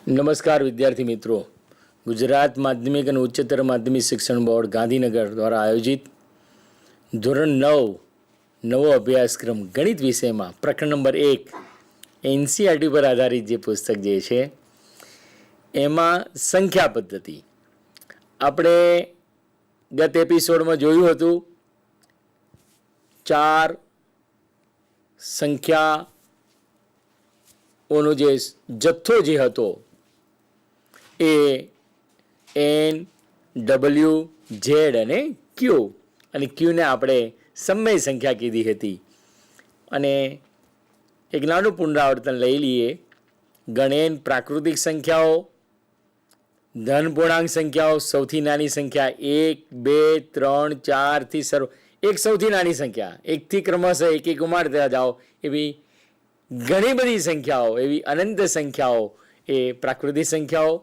નમસ્કાર વિદ્યાર્થી મિત્રો. ગુજરાત માધ્યમિક અને ઉચ્ચતર માધ્યમિક શિક્ષણ બોર્ડ ગાંધીનગર દ્વારા આયોજિત ધોરણ 9 નવો અભ્યાસક્રમ ગણિત વિષયમાં પ્રકરણ નંબર 1 એનસીઈઆરટી પર આધારિત જે પુસ્તક જે છે એમાં સંખ્યા પદ્ધતિ આપણે ગત એપિસોડમાં જોયું હતું. 4 સંખ્યાઓનો જે જથ્થો જે હતો એ એન, ડબલ્યુ, ઝેડ અને ક્યુ, અને ક્યુને આપણે સમય સંખ્યા કીધી હતી. અને એક નાનું પુનરાવર્તન લઈ લઈએ. ગણેન પ્રાકૃતિક સંખ્યાઓ, ધન પૂર્ણાંક સંખ્યાઓ, સૌથી નાની સંખ્યા 1, 2, 3, 4 થી શરૂ, એક સૌથી નાની સંખ્યા, એકથી ક્રમશઃ એક એક ઉમારતા જાઓ એવી ઘણી બધી સંખ્યાઓ, એવી અનંત સંખ્યાઓ એ પ્રાકૃતિક સંખ્યાઓ.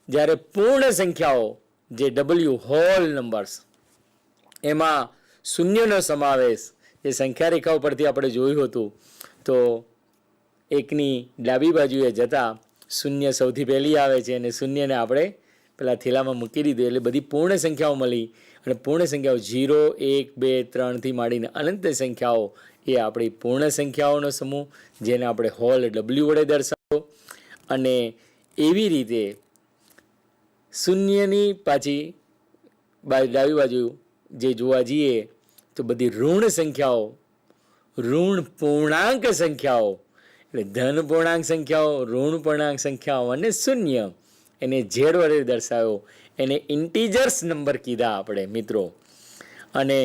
જ્યારે પૂર્ણ સંખ્યાઓ જે ડબલ્યુ હોલ નંબર્સ, એમાં શૂન્યનો સમાવેશ જે સંખ્યા રેખા ઉપરથી આપણે જોયું હતું. તો એકની ડાબી બાજુએ જતાં શૂન્ય સૌથી પહેલી આવે છે અને શૂન્યને આપણે પેલા થેલામાં મૂકી દીધું એટલે બધી પૂર્ણ સંખ્યાઓ મળી. અને પૂર્ણ સંખ્યાઓ 0, 1, 2, 3 થી માંડીને અનંત સંખ્યાઓ એ આપણી પૂર્ણ સંખ્યાઓનો સમૂહ, જેને આપણે હોલ ડબલ્યુ વડે દર્શાવ્યો. અને એવી રીતે શૂન્યની પાછી ડાબી બાજુ જે જોવા જઈએ તો બધી ઋણ સંખ્યાઓ, ઋણ પૂર્ણાંક સંખ્યાઓ, એટલે ધન પૂર્ણાંક સંખ્યાઓ, ઋણ પૂર્ણાંક સંખ્યાઓ અને શૂન્ય, એને ઝેડ વડે દર્શાવ્યો. એને ઇન્ટીજર્સ નંબર કીધા આપણે મિત્રો. અને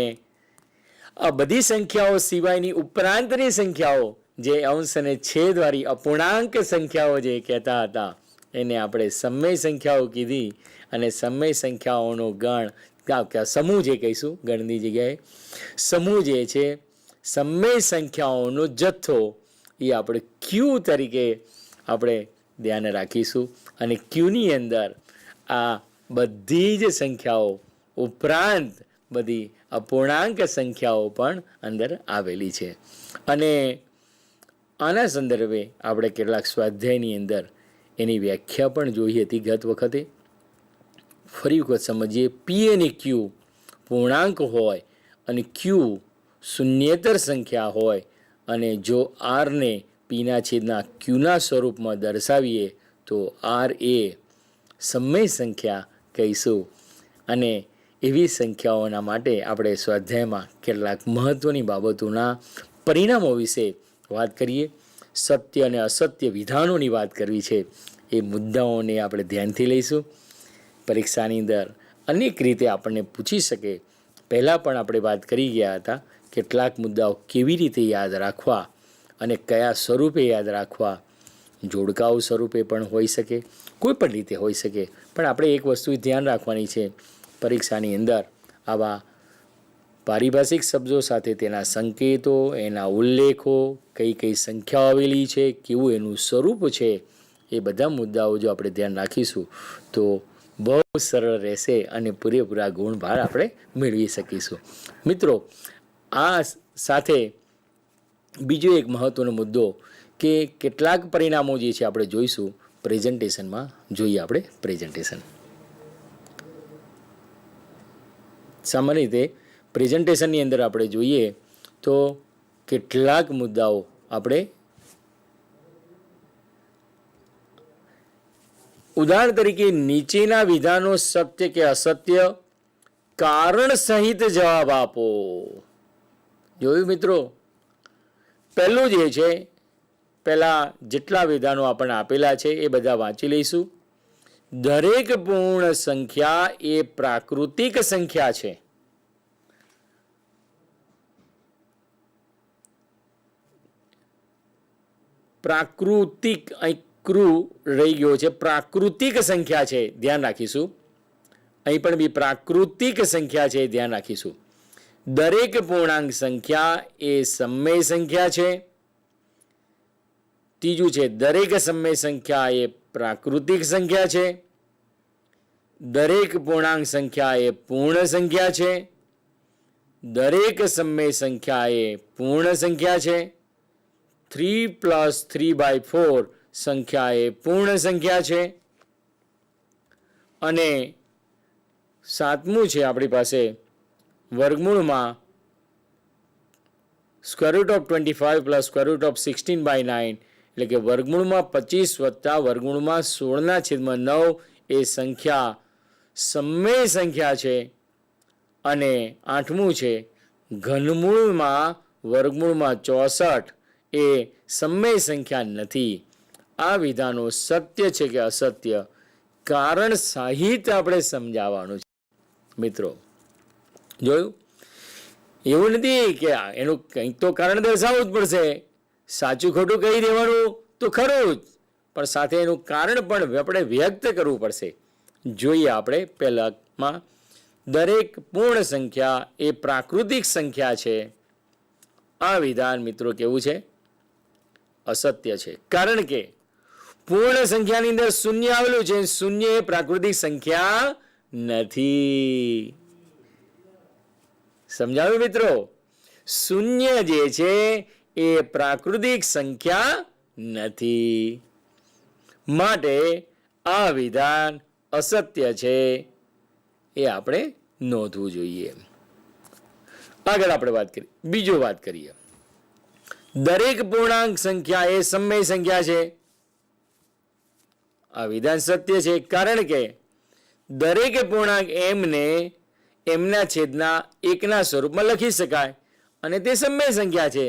આ બધી સંખ્યાઓ સિવાયની ઉપરાંતની સંખ્યાઓ જે અંશ અને છેદવાળી અપૂર્ણાંક સંખ્યાઓ જે કહેતા હતા એને આપણે સમય સંખ્યાઓ કીધી. અને સમય સંખ્યાઓનો ગણ સમૂહ જે કહીશું, ગણની જગ્યાએ સમૂહ જે છે, સમય સંખ્યાઓનો જથ્થો એ આપણે ક્યુ તરીકે આપણે ધ્યાન રાખીશું. અને ક્યુની અંદર આ બધી જ સંખ્યાઓ ઉપરાંત બધી અપૂર્ણાંક સંખ્યાઓ પણ અંદર આવેલી છે. અને આના સંદર્ભે આપણે કેટલાક સ્વાધ્યાયની અંદર એની વ્યાખ્યા પણ જોઈ હતી ગત વખતે. ફરી વખત સમજીએ. પી અને ક્યુ પૂર્ણાંક હોય અને ક્યુ શૂન્યેતર સંખ્યા હોય, અને જો આરને પીના છેદના ક્યુના સ્વરૂપમાં દર્શાવીએ તો આર એ સમય સંખ્યા કહીશું. અને એવી સંખ્યાઓના માટે આપણે સ્વાધ્યાયમાં કેટલાક મહત્ત્વની બાબતોના પરિણામો વિશે વાત કરીએ. સત્ય અને અસત્ય વિધાનોની વાત કરવી છે. એ મુદ્દાઓને આપણે ધ્યાનથી લઈશું. પરીક્ષાની અંદર અનેક રીતે આપણને પૂછી શકે. પહેલાં પણ આપણે વાત કરી ગયા હતા કેટલાક મુદ્દાઓ કેવી રીતે યાદ રાખવા અને કયા સ્વરૂપે યાદ રાખવા. જોડકાઓ સ્વરૂપે પણ હોઈ શકે, કોઈ પણ રીતે હોઈ શકે. પણ આપણે એક વસ્તુ ધ્યાન રાખવાની છે, પરીક્ષાની અંદર આવા પારિભાષિક શબ્દો સાથે તેના સંકેતો, એના ઉલ્લેખો, કઈ કઈ સંખ્યાઓ આવેલી છે, કેવું એનું સ્વરૂપ છે, એ બધા મુદ્દાઓ જો આપણે ધ્યાન રાખીશું તો બહુ સરળ રહેશે અને પૂરેપૂરા ગુણભાર આપણે મેળવી શકીશું. મિત્રો, આ સાથે બીજો એક મહત્ત્વનો મુદ્દો કે કેટલાક પરિણામો જે છે આપણે જોઈશું પ્રેઝન્ટેશનમાં. જોઈએ આપણે પ્રેઝન્ટેશન. સામાન્ય રીતે પ્રેઝન્ટેશનની અંદર આપણે જોઈએ તો કેટલાક મુદ્દાઓ આપણે ઉદાહરણ તરીકે નીચેના વિધાનો સત્ય કે અસત્ય, કારણ સહિત જવાબ આપો. જોયું મિત્રો? પહેલું જે છે, પહેલા જેટલા વિધાનો આપણને આપેલા છે એ બધા વાંચી લઈશું. દરેક પૂર્ણ સંખ્યા એ પ્રાકૃતિક સંખ્યા છે. પ્રાકૃતિક, અહીં ક્રુ રહી ગયો છે, પ્રાકૃતિક સંખ્યા છે, ધ્યાન રાખીશું. અહીં પણ બી પ્રાકૃતિક સંખ્યા છે, ધ્યાન રાખીશું. દરેક પૂર્ણાંક સંખ્યા એ સમય સંખ્યા છે. ત્રીજું છે, દરેક સમય સંખ્યા એ પ્રાકૃતિક સંખ્યા છે. દરેક પૂર્ણાંક સંખ્યા એ પૂર્ણ સંખ્યા છે. દરેક સમય સંખ્યા એ પૂર્ણ સંખ્યા છે. 3 + 3/4 સંખ્યા એ પૂર્ણ સંખ્યા છે. અને સાતમું છે આપણી પાસે વર્ગમૂળમાં square root of 25 plus square root of 16/9, એટલે કે વર્ગમૂળમાં 25 વત્તા વર્ગમૂળમાં 16/9 એ સંખ્યા સમમેય સંખ્યા છે. અને આઠમું છે ઘનમૂળમાં વર્ગમૂળમાં 64 એ સમમેય સંખ્યા નથી. આ વિધાનો સત્ય છે કે અસત્ય, કારણ સહિત આપણે સમજાવવાનું છે. મિત્રો જોયું, એવું નથી કે એનું કંઈક તો કારણ દર્શાવવું જ પડશે. સાચું ખોટું કહી દેવાનું તો ખરું જ, પણ સાથે એનું કારણ પણ આપણે વ્યક્ત કરવું પડશે. જોઈએ આપણે પહેલામાં, દરેક પૂર્ણ સંખ્યા એ પ્રાકૃતિક સંખ્યા છે. આ વિધાન મિત્રો કેવું છે? અસત્ય છે. કારણ કે પૂર્ણ સંખ્યાની અંદર શૂન્ય આવેલું છે. શૂન્ય એ પ્રાકૃતિક સંખ્યા નથી. સમજાવ્યું મિત્રો? શૂન્ય જે છે એ પ્રાકૃતિક સંખ્યા નથી. માટે આ વિધાન અસત્ય છે, એ આપણે નોંધવું જોઈએ. આગળ આપણે વાત કરીએ, બીજો વાત કરીએ. દરેક પૂર્ણાંક સંખ્યા એ સમમેય સંખ્યા છે. આ વિધાન સત્ય છે, કારણ કે દરેક પૂર્ણાંક એમને એમના છેદના એકના સ્વરૂપમાં લખી શકાય અને તે સમમેય સંખ્યા છે.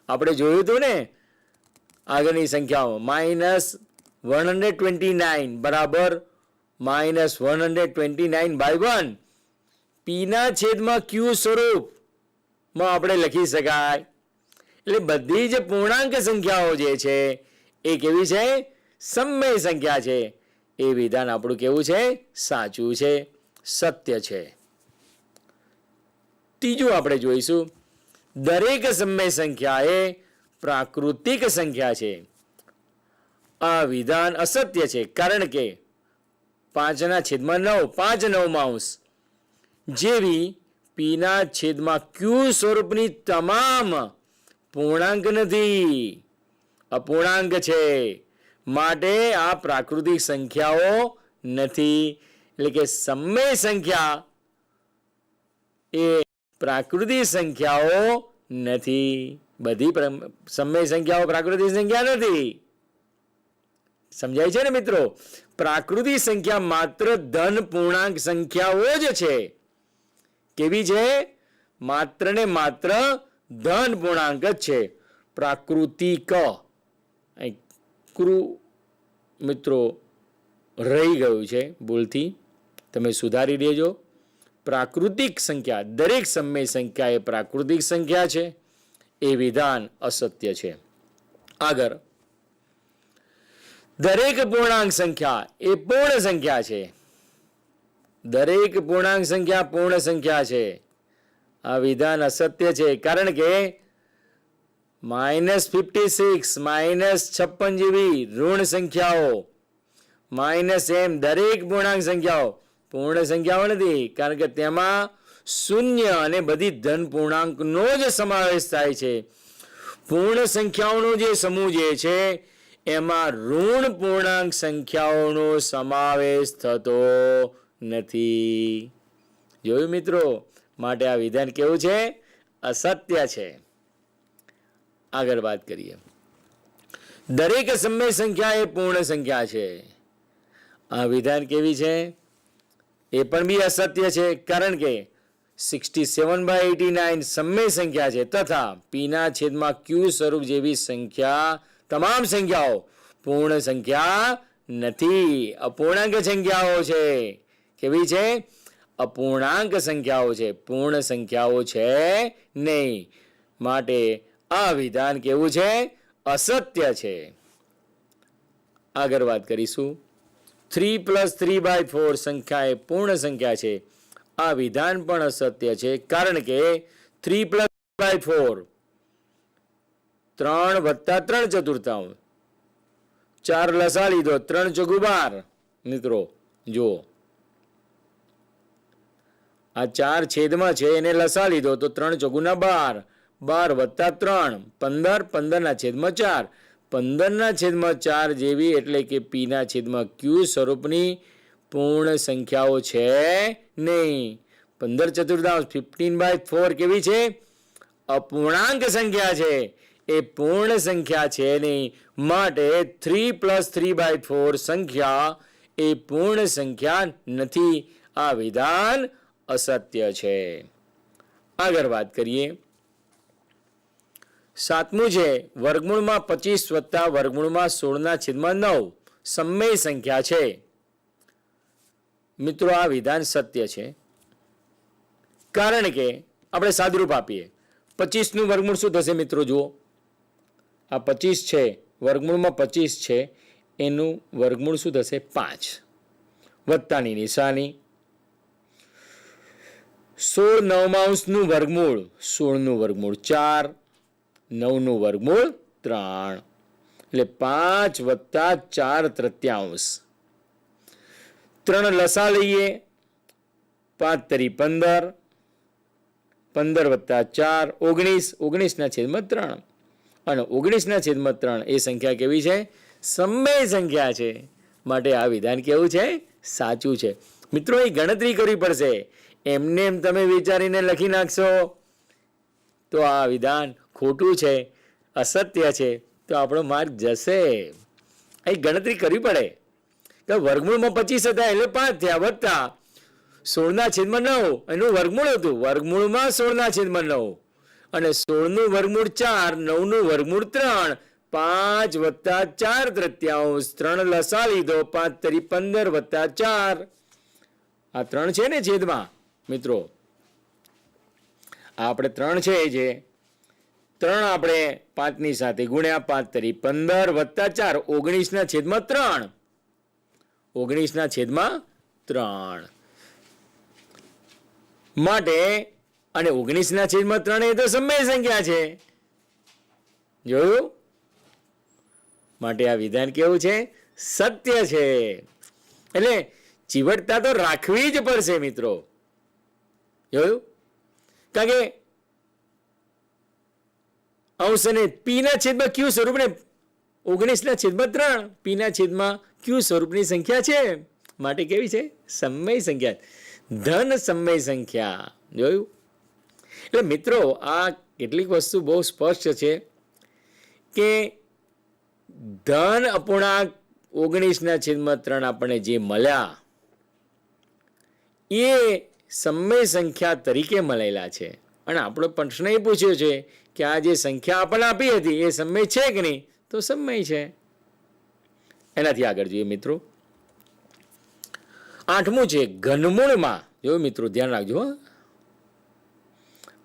આપણે જોયું હતું ને આગળની સંખ્યાઓ, -129 બરાબર -129/1 પીના છેદમાં ક્યુ સ્વરૂપમાં આપણે લખી શકાય. એટલે બધી જ પૂર્ણાંક સંખ્યાઓ જે છે એ કેવી છે? સમમેય સંખ્યા છે. એ વિધાન આપણું કેવું છે? સાચું છે, સત્ય છે. ત્રીજું આપણે જોઈશું, દરેક સમમેય સંખ્યા એ પ્રાકૃતિક સંખ્યા છે. આ વિધાન અસત્ય છે, કારણ કે 5/9 5/9 જેવી પીના છેદમાં ક્યુ સ્વરૂપની તમામ પૂર્ણાંક નથી, અપૂર્ણાંક છે. માટે આ પ્રાકૃતિક સંખ્યાઓ નથી. એટલે કે સમમેય સંખ્યા એ પ્રાકૃતિક સંખ્યાઓ નથી. બધી સમમેય સંખ્યાઓ પ્રાકૃતિક સંખ્યા નથી. સમજાય છે ને મિત્રો? પ્રાકૃતિક સંખ્યા માત્ર ધન પૂર્ણાંક સંખ્યાઓ જ છે. કેવી છે? માત્ર ને માત્ર ધન પૂર્ણાંક જ છે. પ્રાકૃતિક મિત્રો રહી ગયું છે ભૂલથી, તમે સુધારી દેજો. પ્રાકૃતિક સંખ્યા, દરેક સમમેય સંખ્યા એ પ્રાકૃતિક સંખ્યા છે. એ વિધાન અસત્ય છે. આગળ, દરેક પૂર્ણાંક સંખ્યા એ પૂર્ણ સંખ્યા છે. દરેક પૂર્ણાંક સંખ્યા પૂર્ણ સંખ્યા છે. આ વિધાન અસત્ય છે, કારણ કે -56 -56 જેવી ઋણ સંખ્યાઓ, -m દરેક પૂર્ણાંક સંખ્યાઓ પૂર્ણ સંખ્યાઓ નથી, કારણ કે તેમાં શૂન્ય અને બધી ધન પૂર્ણાંકનો જ સમાવેશ થાય છે. પૂર્ણ સંખ્યાઓનો જે સમૂહ જે છે એમાં ઋણ પૂર્ણાંક સંખ્યાઓનો સમાવેશ થતો નથી. જોયું મિત્રો? માટે આ વિધાન કેવું છે? અસત્ય છે. આગળ વાત કરીએ, દરેક સમમેય સંખ્યા એ પૂર્ણ સંખ્યા છે. આ વિધાન કેવી છે? એ પણ બી અસત્ય છે, કારણ કે 67/89 સમમેય સંખ્યા છે, તથા પીના છેદમાં ક્યુ સ્વરૂપ જેવી સંખ્યા તમામ સંખ્યાઓ પૂર્ણ સંખ્યા નથી, અપૂર્ણાંક સંખ્યાઓ છે. કેવી છે? અપૂર્ણાંક સંખ્યાઓ છે, પૂર્ણ સંખ્યાઓ છે નહીં. માટે આ વિધાન કેવું છે? અસત્ય છે. આગળ વાત કરીશું, 3 + 3/4 સંખ્યા એ પૂર્ણ સંખ્યા છે. આ વિધાન પણ અસત્ય છે, કારણ કે 3 + 3/4 3 + 3/4 4 લસા લીધો, 3 × 12. મિત્રો જુઓ, આ 4 છેદમાં છે એને લસા લીધો તો 3 × 12 12 + 3 15 15/4 15/4 જેવી એટલે કે P/Q સ્વરૂપની પૂર્ણ સંખ્યાઓ છે નહીં. 15/4 15/4 કેવી છે? અપૂર્ણાંક સંખ્યા છે, એ પૂર્ણ સંખ્યા છે નહીં. માટે 3 + 3/4 સંખ્યા એ પૂર્ણ સંખ્યા નથી. આ વિધાન અસત્ય છે. આગળ વાત કરીએ. 7મું છે વર્ગમૂળમાં 25 + વર્ગમૂળમાં 16/9 સમમેય સંખ્યા છે. મિત્રો આ વિધાન સત્ય છે, કારણ કે આપણે સાદુરૂપ આપીએ. 25નું વર્ગમૂળ શું થશે મિત્રો? જુઓ, આ 25 છે, વર્ગમૂળમાં 25 છે, એનું વર્ગમૂળ શું થશે? 5 વત્તાની નિશાની. 16/9નું વર્ગમૂળ 16નું વર્ગમૂળ 4, 9નું વર્ગમૂળ 3, એટલે 5 + 4/3. 3 લસા લઈએ, 5 × 15, 15 + 4 19, 19/3. અને 19/3 એ સંખ્યા કેવી છે? સમમેય સંખ્યા છે. માટે આ વિધાન કેવું છે? સાચું છે. મિત્રો એ ગણતરી કરવી પડશે. એમને એમ તમે વિચારીને લખી નાખશો તો આ વિધાન ખોટું છે, અસત્ય છે, તો આપણો માર્ક જશે. એ ગણતરી કરવી પડે કે વર્ગમૂળમાં 25 હતા એટલે 5 થયા, વત્તા 16/9 એનું વર્ગમૂળ હતું, વર્ગમૂળમાં 16/9 અને 16નું વર્ગમૂળ 4, 9નું વર્ગમૂળ 3, 5 + 4/3. 3 લસા લીધો, 5 × 15 + 4. આ 3 છે ને છેદમાં મિત્રો, આપણે 3 છે, જે 3 આપણે 5ની સાથે ગુણ્યા, 5 × 15 + 4 19/3. 19/3 માટે, અને 19/3 એ તો સમમેય સંખ્યા છે. જોયું? માટે આ વિધાન કેવું છે? સત્ય છે. એટલે ચીવટતા તો રાખવી જ પડશે મિત્રો. જોયું? કારણ કે અંશ અને P/Q સ્વરૂપને 19/3 P/Q સ્વરૂપની સંખ્યા છે. માટે કેવી છે? સમમેય સંખ્યા, ધન સમમેય સંખ્યા. જોયું? એટલે મિત્રો આ કેટલીક વસ્તુ બહુ સ્પષ્ટ છે કે ધન અપૂર્ણાંક 19/3 આપણને જે મળ્યા એ સમમેય સંખ્યા તરીકે મળેલા છે. અને આપણો પ્રશ્ન એ પૂછ્યો છે કે આ જે સંખ્યા આપણને આપી હતી એ સમમેય છે કે નહીં? તો સમમેય છે. એનાથી આગળ જોઈએ મિત્રો. 8મું છે ઘનમૂળમાં. જો મિત્રો ધ્યાન રાખજો,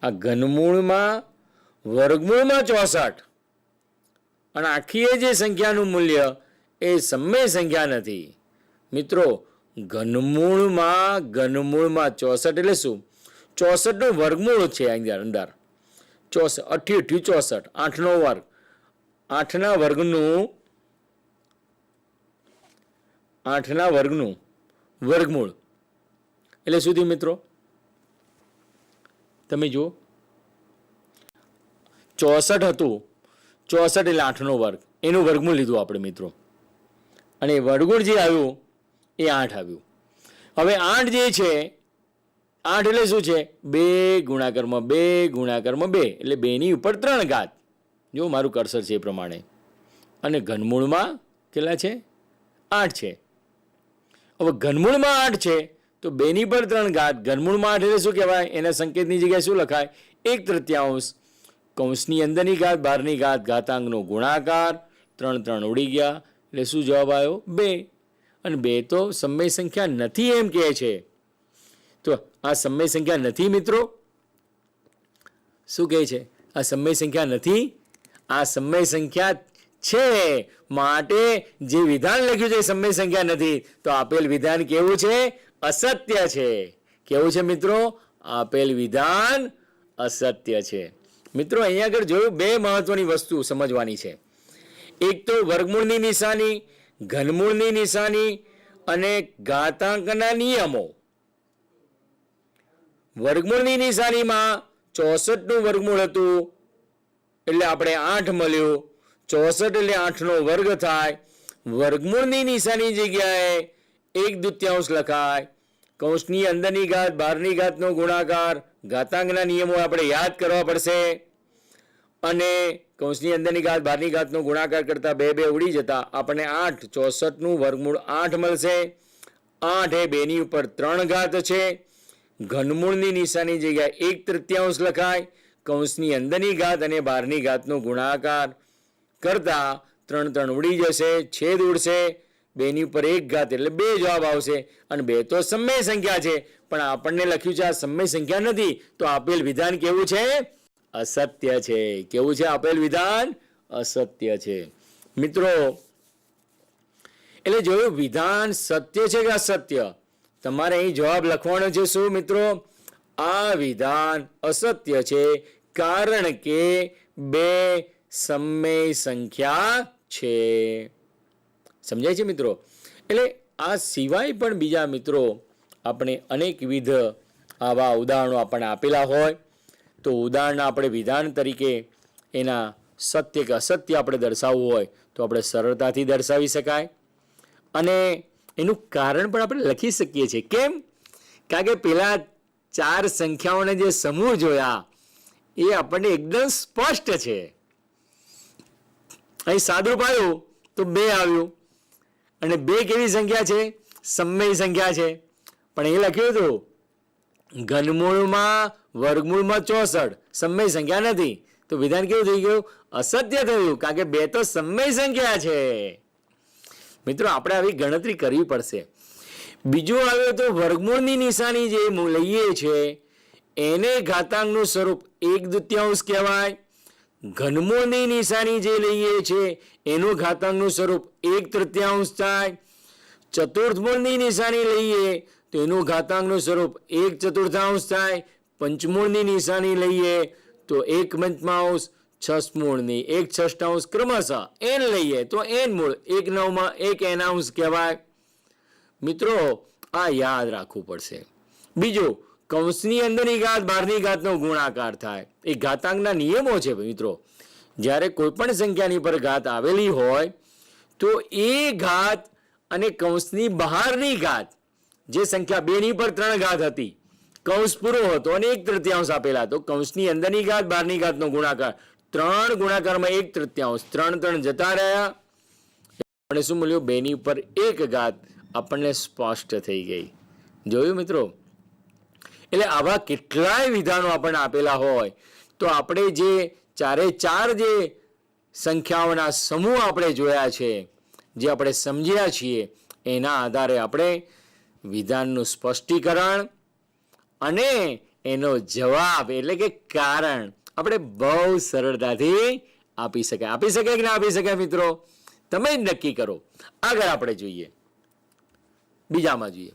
આ ઘનમૂળમાં વર્ગમૂળમાં 64 અને આખી જે સંખ્યાનું મૂલ્ય એ સમમેય સંખ્યા નથી. મિત્રો ઘનમૂળમાં 64 એટલે શું? 64નું વર્ગમૂળ છે અંદર 64, 8નો વર્ગ, 8ના વર્ગનું વર્ગમૂળ એટલે શું થયું મિત્રો? તમે જુઓ, 64 હતું, 64 એટલે 8નો વર્ગ, એનું વર્ગમૂળ લીધું આપણે મિત્રો, અને વર્ગમૂળ જે આવ્યું એ 8 આવ્યું. હવે 8 જે છે, 8 એટલે શું છે? 2 ગુણાકારમાં 2 ગુણાકારમાં 2 એટલે 2ની ઉપર 3 ઘાત. જો મારું કર્સર છે એ પ્રમાણે. અને ઘનમૂળમાં કેટલા છે? 8 છે. હવે ઘનમૂળમાં 8 છે તો 2ની પર 3 ઘાત. ઘનમૂળમાં 8 એટલે શું કહેવાય? એના સંકેતની જગ્યાએ શું લખાય? 1/3. કૌંસની અંદરની ઘાત, બહારની ઘાત, ઘાતાંકનો ગુણાકાર. 3 ઉડી ગયા એટલે શું જવાબ આવ્યો? 2. અને 2 તો સમમેય સંખ્યા નથી એમ કહે છે. તો આ સમમેય સંખ્યા નથી મિત્રો. શું કહે છે? આ સમમેય સંખ્યા નથી. આ સમમેય સંખ્યા છે. માટે જે વિધાન લખ્યું છે એ સમમેય સંખ્યા નથી. તો આપેલ વિધાન કેવું છે? અસત્ય છે. કેવું છે મિત્રો? આપેલ વિધાન અસત્ય છે. મિત્રો અહીંયા આગળ જોયું, 2 મહત્વની વસ્તુ સમજવાની છે. એક તો વર્ગમૂળની નિશાની, ઘનમૂળની નિશાની અને ઘાતાંકના નિયમો. વર્ગમૂળની નિશાનીમાં 64નું વર્ગમૂળ હતું એટલે આપણે 8 મળ્યું. 64 એટલે 8નો વર્ગ થાય. વર્ગમૂળની નિશાની જગ્યાએ 1/2 લખાય. કૌંસની અંદરની ઘાત બહારની ઘાતનો ગુણાકાર. ઘાતાંકના નિયમો આપણે યાદ કરવા પડશે. અને કૌંસની અંદરની ઘાત બહારની ઘાતનો ગુણાકાર કરતા 2 ઉડી જતા આપણને 8, 64નું વર્ગમૂળ 8 મળશે. 8 એ 2ની ઉપર 3 ઘાત છે. ઘનમૂળની નિશાની જગ્યાએ 1/3 લખાય. કૌંસની અંદરની ઘાત અને બહારની ઘાતનો ગુણાકાર કરતા 3 ઉડી જશે. છેદ ઉડશે. 2ની ઉપર 1 ઘાત એટલે 2 જવાબ આવશે. અને 2 તો સમય સંખ્યા છે, પણ આપણને લખ્યું છે આ સમય સંખ્યા નથી. તો આપેલ વિધાન કેવું છે? અસત્ય છે. કેવું છે આપેલ વિધાન? અસત્ય છે. મિત્રો, એટલે જોયું વિધાન સત્ય છે કે અસત્ય? તમારે અહીં જવાબ લખવાનો છે. શું મિત્રો? આ વિધાન અસત્ય છે, કારણ કે 2 સમય સંખ્યા છે. સમજાય છે મિત્રો? એટલે આ સિવાય પણ બીજા મિત્રો આપણે અનેકવિધ આવા ઉદાહરણો આપણને આપેલા હોય તો ઉદાહરણ આપણે વિધાન તરીકે એના સત્ય કે અસત્ય આપણે દર્શાવવું હોય તો આપણે સરળતાથી દર્શાવી શકાય. અને એનું કારણ પણ આપણે લખી શકીએ છીએ. કેમ? કારણ કે પેલા 4 સંખ્યાઓને જે સમૂહ જોયા એ આપણને એકદમ સ્પષ્ટ છે. અહીં સાદુરૂપ આવ્યું તો 2 આવ્યું. અને 2 કેવી સંખ્યા છે? સમય સંખ્યા છે. પણ એ લખ્યું હતું ઘનમૂળમાં વર્ગમૂળમાં 64 સમય સંખ્યા નથી. તો વિધાન કેવું થઈ ગયું? અસત્ય થયું, કારણ કે 2 તો સમય સંખ્યા છે. મિત્રો, આપણે આવી ગણતરી કરવી પડશે. બીજું આવ્યું તો વર્ગમૂળની નિશાની જે લઈએ છે એને ઘાતાંકનું સ્વરૂપ 1/2 કહેવાય. ઘનમૂળની નિશાની જે લઈએ છે એનું ઘાતાંકનું સ્વરૂપ 1/3 થાય. ચતુર્થમૂળની નિશાની લઈએ તો એનું ઘાતાંકનું સ્વરૂપ 1/4 થાય. પંચમૂળની નિશાની લઈએ તો 1/5, છઠમૂળની 1/6 ક્રમશઃ n લઈએ તો n મૂળ 1/9 1 કહેવાય. મિત્રો, આ યાદ રાખવું પડશે. બીજું, કૌંસની અંદરની ઘાત બહારની ઘાતનો ગુણાકાર થાય. એ ઘાતાંકના નિયમો છે મિત્રો. જ્યારે કોઈ પણ સંખ્યાની પર ઘાત આવેલી હોય તો એ ઘાત અને કૌંસની બહારની ઘાત, જે સંખ્યા 2ની પર 3 ઘાત હતી, કૌંસ પૂરો હતો અને 1/3 આપેલા, તો કૌંસની અંદરની ઘાત બહારની ઘાતનો ગુણાકાર 3 ગુણાકારમાં 1/3, 3 જતા રહ્યા. આપણે શું મળ્યું? 2ની ઉપર 1 ઘાત આપણને સ્પષ્ટ થઈ ગઈ. જોયું મિત્રો? એટલે આવા કેટલાય વિધાનો આપણને આપેલા હોય તો આપણે જે 4 જે સંખ્યાઓના સમૂહ આપણે જોયા છે, જે આપણે સમજ્યા છીએ, એના આધારે આપણે વિધાનનું સ્પષ્ટીકરણ અને એનો જવાબ એટલે કે કારણ આપણે બહુ સરળતાથી આપી શકાય. આપી શકાય કે ના આપી શકાય મિત્રો? તમે જ નક્કી કરો. આગળ આપણે જોઈએ, બીજામાં જોઈએ.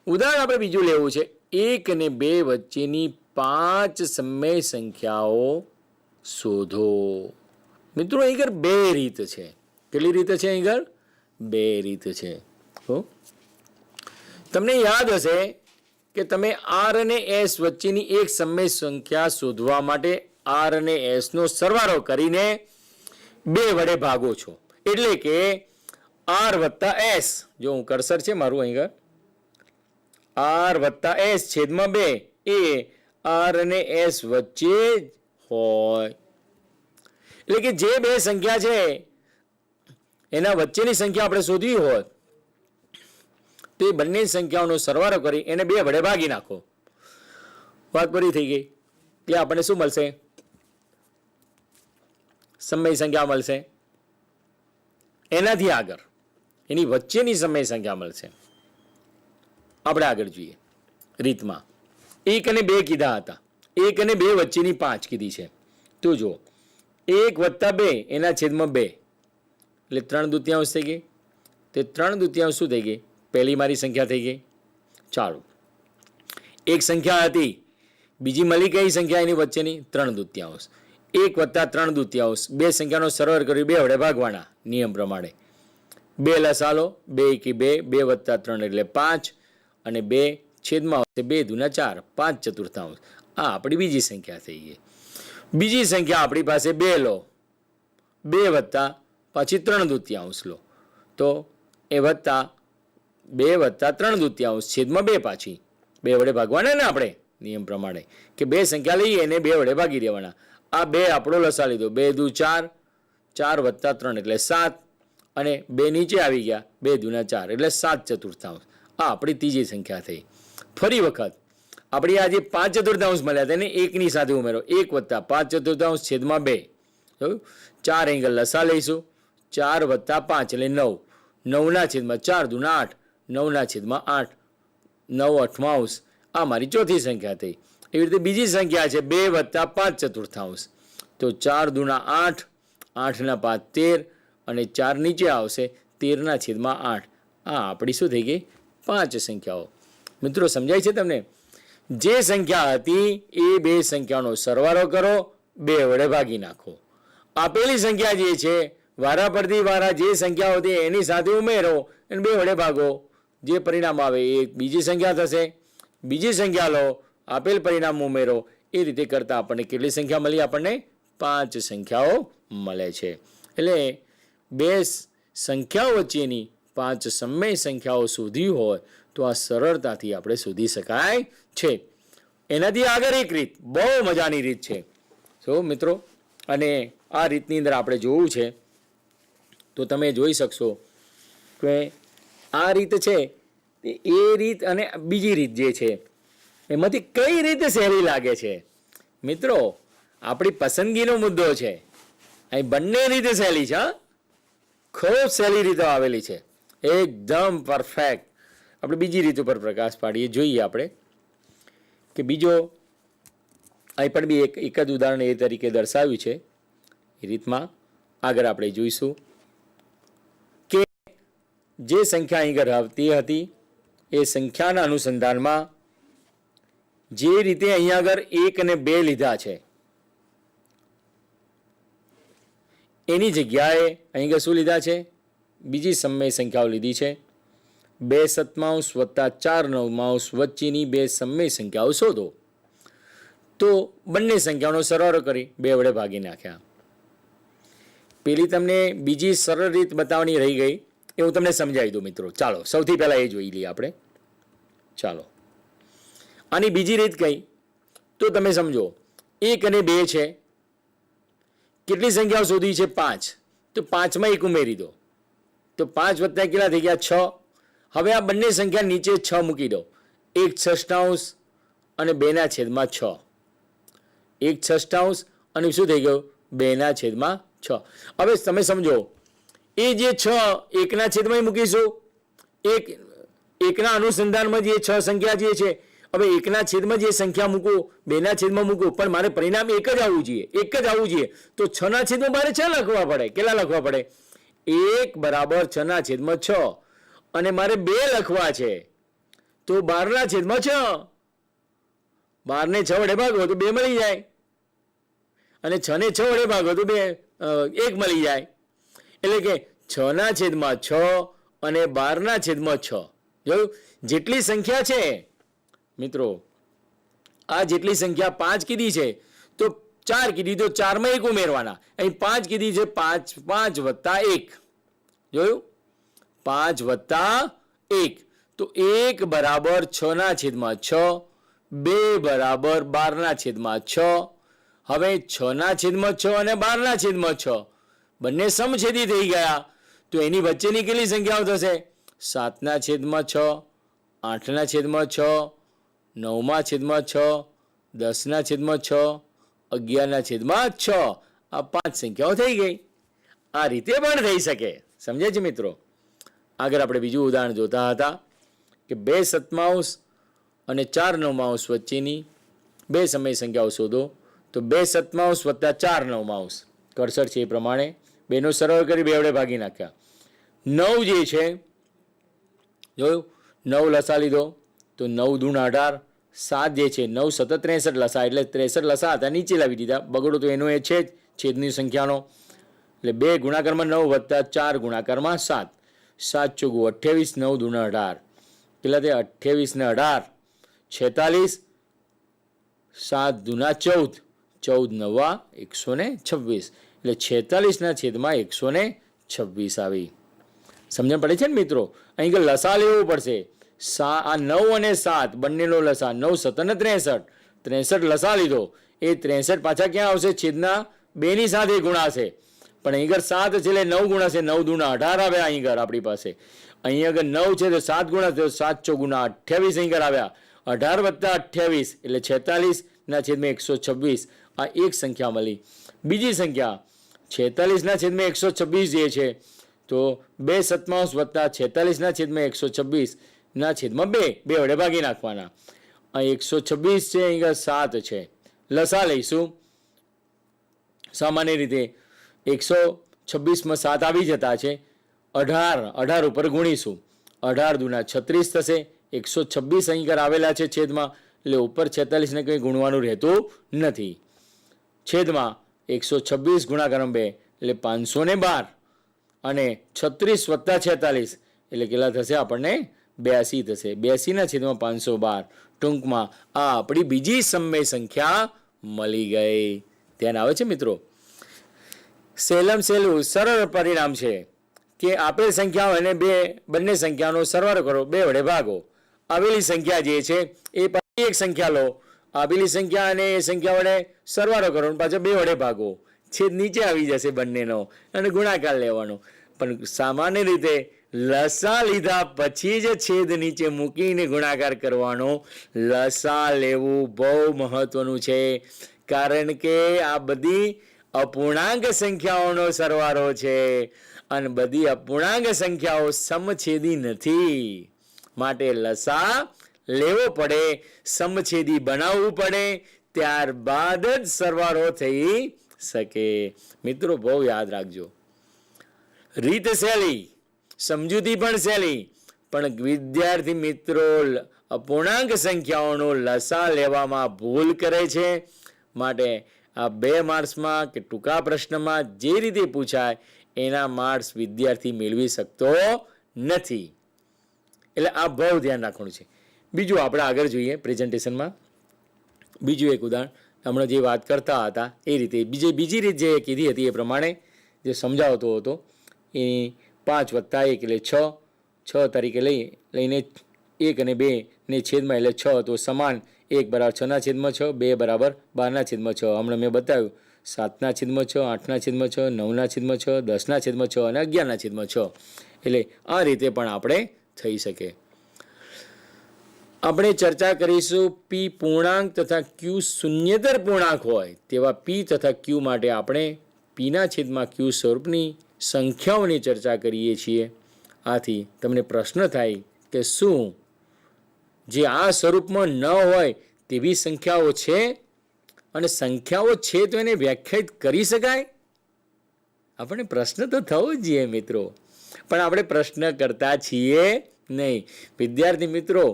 ઉદાહરણ આપણે બીજું લેવું છે. 1 અને 2 વચ્ચેની 5 સમય સંખ્યાઓ શોધો. મિત્રો, અહીં આગળ 2 રીત છે. કેટલી રીત છે? અહીં આગળ 2 રીત છે. તમને યાદ હશે કે તમે R અને S વચ્ચેની એક સમય સંખ્યા શોધવા માટે R અને S નો સરવાળો કરીને 2 વડે ભાગો છો. એટલે કે R વત્તા S, જો હું કર્સર છે મારું અહીં R વત્તા S છેદમાં 2 એ R અને S વચ્ચે જ હોય. એટલે કે જે 2 સંખ્યા છે એના વચ્ચેની સંખ્યા આપણે શોધવી હોય તો એ બંને સંખ્યાઓનો સરવાળો કરી એને 2 વડે ભાગી નાખો. વાત પૂરી થઈ ગઈ. એટલે આપણને શું મળશે? સમય સંખ્યા મળશે. એનાથી આગળ એની વચ્ચેની સમય સંખ્યા મળશે. આપણે આગળ જોઈએ રીતમાં. 1 અને 2 કીધા હતા. 1 અને 2 વચ્ચેની 5 કીધી છે. તો જો 1 વત્તા 2 એના છેદમાં 2 એટલે 3/2 થઈ ગઈ. તે 3/2 શું થઈ ગઈ? પહેલી મારી સંખ્યા થઈ ગઈ. ચાલો, એક સંખ્યા હતી, બીજી મળી કઈ સંખ્યા એની વચ્ચેની? 3/2. 1 વત્તા 3/2 બે સંખ્યાનો સરવાળો કરી 2 વડે ભાગવાના નિયમ પ્રમાણે. 2 લસાલો 2 × 2, 2 વત્તા 3 એટલે 5 અને 2 છેદમાં આવશે 2 દુના 4, 5/4. આ આપણી બીજી સંખ્યા થઈ ગઈ. બીજી સંખ્યા આપણી પાસે 2 લો 2 વત્તા પછી 3/2 લો તો એ વત્તા 2 વત્તા 3/2 છેદમાં 2 પાછી 2 વડે ભાગવાના ને આપણે નિયમ પ્રમાણે કે 2 સંખ્યા લઈએ એને 2 વડે ભાગી દેવાના. આ 2 આપણો લસા લીધો, 2 દુ 4, 4 વત્તા 3 એટલે 7 અને 2 નીચે આવી ગયા, 2 દુના 4 એટલે 7/4. આ આપણી ત્રીજી સંખ્યા થઈ. ફરી વખત આપણી આજે 5/4 મળ્યા હતા એને 1ની સાથે ઉમેરો, 1 વત્તા 5/4 છેદમાં 2. જોયું? 4 એંગલ લસા લઈશું, 4 વત્તા 5 એટલે 9, 9ના છેદમાં 4 દુના 8, 9ના છેદમાં 8, 9 અઠમાઉસ. આ મારી ચોથી સંખ્યા થઈ. એવી રીતે બીજી સંખ્યા છે 2 વત્તા 5/4 તો 4 દુના 8, 8ના 5 13 અને 4 નીચે આવશે 13ના છેદમાં 8. આ આપણી શું થઈ ગઈ? 5 સંખ્યાઓ. મિત્રો સમજાય છે તમને? જે સંખ્યા હતી એ 2 સંખ્યાનો સરવાળો કરો, 2 વડે ભાગી નાખો. આપેલી સંખ્યા જે છે વારા પરથી વારા જે સંખ્યાઓ હતી એની સાથે ઉમેરો અને 2 વડે ભાગો. જે પરિણામ આવે એ બીજી સંખ્યા થશે. બીજી સંખ્યા લો, આપેલ પરિણામ ઉમેરો. એ રીતે કરતાં આપણને કેટલી સંખ્યા મળી? આપણને 5 સંખ્યાઓ મળે છે. એટલે 2 સંખ્યાઓ વચ્ચેની 5 સમય સંખ્યાઓ શોધવી હોય તો આ સરળતાથી આપણે શોધી શકાય છે. એનાથી આગળ એક રીત, બહુ મજાની રીત છે. તો મિત્રો, અને આ રીતની અંદર આપણે જોવું છે તો તમે જોઈ શકશો કે આ રીત છે એ રીત અને બીજી રીત જે છે એમાંથી કઈ રીતે સહેલી લાગે છે? મિત્રો, આપણી પસંદગીનો મુદ્દો છે. અહીં બંને રીતે સહેલી છે. ખૂબ સહેલી રીતો આવેલી છે, એકદમ પરફેક્ટ. આપણે બીજી રીત ઉપર પ્રકાશ પાડીએ, જોઈએ આપણે કે બીજો અહીં પણ બી એક જ ઉદાહરણ એ તરીકે દર્શાવ્યું છે. એ રીતમાં આગળ આપણે જોઈશું કે જે સંખ્યા અહીં આગળ આવતી હતી એ સંખ્યાના અનુસંધાનમાં જે રીતે અહીંયા આગળ 1 અને 2 લીધા છે એની જગ્યાએ અહીં આગળ શું લીધા છે? બીજી સમય સંખ્યાઓ લીધી છે. 2 સત્તાંશ વત્તા 4 નવમાંશ વચ્ચેની 2 સમય સંખ્યાઓ શોધો. તો બંને સંખ્યાઓનો સરવાળો કરી 2 વડે ભાગી નાખ્યા. પેલી તમને બીજી સરળ રીત બતાવવાની રહી ગઈ, એ હું તમને સમજાવી દઉં મિત્રો. ચાલો સૌથી પહેલાં એ જોઈ લઈએ આપણે. ચાલો, આની બીજી રીત કઈ તો તમે સમજો. 1 અને 2 છે. કેટલી સંખ્યાઓ શોધી છે? 5. તો 5માં 1 ઉમેરી દો તો 5 વત્તા કેટલા થઈ ગયા? 6. હવે આ બંને સંખ્યા નીચે 6 મૂકી દો. 1/6 અને 2/6. 1/6 અને શું થઈ ગયું? 2/6. હવે તમે સમજો, એ જે 6 1/6 મૂકીશું, એકના અનુસંધાનમાં જે 6 સંખ્યા જે છે, હવે 1/6 જે સંખ્યા મૂકું, 2/6 મૂકું, પણ મારે પરિણામ એક જ આવવું જોઈએ. તો 6/6 મારે 6 લખવા પડે. કેટલા લખવા પડે? 1 બરાબર 6/6 અને મારે 2 લખવા છે તો 12/6. 12ને 6 વડે ભાગો તો 2 મળી જાય અને 6ને 6 વડે ભાગો તો 1 મળી જાય. એટલે કે 6/6 અને 12/6. જોયું? જેટલી સંખ્યા છે મિત્રો, આ જેટલી સંખ્યા 5 કીધી છે તો 4 કીધી તો 4માં 1 ઉમેરવાના. અહીં 5 કીધી છે, 5 વત્તા 1. જોયું? 5 વત્તા 1 તો 1 બરાબર 6/6, 2 બરાબર 12/6. હવે 6/6 અને 12/6 બંને સમછેદી થઈ ગયા તો એની વચ્ચેની કેટલી સંખ્યાઓ થશે? 7/6, 8/6, 9/6, 10/6, 11/6. આ 5 સંખ્યાઓ થઈ ગઈ. આ રીતે પણ થઈ શકે. સમજે છે મિત્રો? આગળ આપણે બીજું ઉદાહરણ જોતા હતા કે 2 સત્તાંશ અને 4 નવમાંશ વચ્ચેની 2 સમય સંખ્યાઓ શોધો. તો 2 સત્તાંશ વત્તા 4 નવમાંશ, કર્સર છે એ પ્રમાણે 2નો સરળ કરી 2 વડે ભાગી નાખ્યા. 9 જે છે, જોયું? 9 લસા લીધો તો 9 દૂ 18. 7 જે છે, 9 સતત 63 લસા, એટલે 63 લસા હતા નીચે લાવી દીધા. બગડો તો એનો એ છે જ છેદની સંખ્યાનો. એટલે 2 ગુણાકારમાં 9 વત્તા 4 ગુણાકારમાં 7. 7 ચોગુ 28, 9 દૂ 18. કેટલા તે? 28 ને 18 46. 7 દૂના 14, 14 નવા 126. એટલે 46ના છેદમાં 126 આવી. સમજણ પડે છે ને મિત્રો? અહીં કે લસા લેવું પડશે. આ 9 અને 7 બંનેનો લસા, 9 7 અને 63, 63 લસા લીધો. એ 63 પાછા ક્યાં આવશે? છેદના 2ની સાથે ગુણાશે. પણ અહીં આગળ 7 છે એટલે 9 ગુણાશે. 9 દૂના 18 આવ્યા અહીં આગળ આપણી પાસે. અહીં આગળ 9 છે તો 7 ગુણા થયો, 7 ચોગુણા 28 અહીં આગળ આવ્યા. 18 + 28 એટલે 46ના છેદમાં 126. આ એક સંખ્યા મળી. બીજી સંખ્યા 46ના છેદમાં 126 જે છે તો 2 સત્તાંશ વત્તા 46ના છેદમાં 126 ના છેદમાં 2 વડે ભાગી નાખવાના. અહીં 126 છે, અહીં 7 છે. લસા લઈશું. સામાન્ય રીતે 126માં 7 આવી જતા છે. 18 ઉપર ગુણીશું. 18 દુના 36 થશે. 126 અહીં આવેલા છે છેદમાં, એટલે ઉપર 46ને કંઈ ગુણવાનું રહેતું નથી. છેદમાં 126 ગુણાકાર 2 એટલે 512 અને 36 વત્તા 46 એટલે કેટલા થશે? આપણને 82 થશે. 82ના છેદમાં 512. ટૂંકમાં આ આપણી બીજી સમય સંખ્યા મળી ગઈ. ધ્યાન આવે છે મિત્રો? સહેલું સરળ પરિણામ છે કે આપેલ સંખ્યાઓ અને બંને સંખ્યાનો સરવાળો કરો, 2 વડે ભાગો. આવેલી સંખ્યા જે છે એ પાછી એક સંખ્યા લો, આપેલી સંખ્યા અને એ સંખ્યા વડે સરવાળો કરો, પાછા 2 વડે ભાગો. છેદ નીચે આવી જશે બંનેનો અને ગુણાકાર લેવાનો. પણ સામાન્ય રીતે લસા લીધા પછી જ છેદ નીચે મૂકીને ગુણાકાર કરવાનો. લસા લેવું બહુ મહત્વનું છે, કારણ કે આ બધી અપૂર્ણાંક સંખ્યાઓનો સરવાળો છે અને બધી અપૂર્ણાંક સંખ્યાઓ સમછેદી નથી. માટે લસા લેવો પડે, સમછેદી બનાવવું પડે, ત્યારબાદ જ સરવાળો થઈ શકે. મિત્રો બહુ યાદ રાખજો. રીત સહેલી, સમજૂતી પણ સહેલી, પણ વિદ્યાર્થી મિત્રો અપૂર્ણાંક સંખ્યાઓનો લસા લેવામાં ભૂલ કરે છે. માટે આ 2 માર્ક્સમાં કે ટૂંકા પ્રશ્નમાં જે રીતે પૂછાય એના માર્ક્સ વિદ્યાર્થી મેળવી શકતો નથી. એટલે આ બહુ ધ્યાન રાખવાનું છે. બીજું આપણે આગળ જોઈએ પ્રેઝન્ટેશનમાં. બીજું એક ઉદાહરણ હમણાં જે વાત કરતા હતા એ રીતે બીજી રીત જે કીધી હતી એ પ્રમાણે જે સમજાવતો હતો એ 5 + 1 એટલે 6 તરીકે લઈને 1 અને 2 ને છેદમાં એટલે 6 તો સમાન. 1 = 6ના છેદમાં 6, 2 = 12ના છેદમાં 6. હમણાં મેં બતાવ્યું 7ના છેદમાં 6, 8ના છેદમાં 6, 9ના છેદમાં 6, 10ના છેદમાં 6 અને 11ના છેદમાં 6. એટલે આ રીતે પણ આપણે થઈ શકે. આપણે ચર્ચા કરીશું પી પૂર્ણાંક તથા ક્યુ શૂન્યેતર પૂર્ણાંક હોય તેવા પી તથા ક્યુ માટે આપણે પીના છેદમાં ક્યુ સ્વરૂપની સંખ્યાઓની ચર્ચા કરીએ છીએ. આથી તમને પ્રશ્ન થાય કે શું જે આ સ્વરૂપમાં ન હોય તેવી સંખ્યાઓ છે અને સંખ્યાઓ છે તો એને વ્યાખ્યાયિત કરી શકાય? આપણે પ્રશ્ન તો થવો જ જોઈએ મિત્રો, પણ આપણે પ્રશ્ન કરતા છીએ નહીં. વિદ્યાર્થી મિત્રો,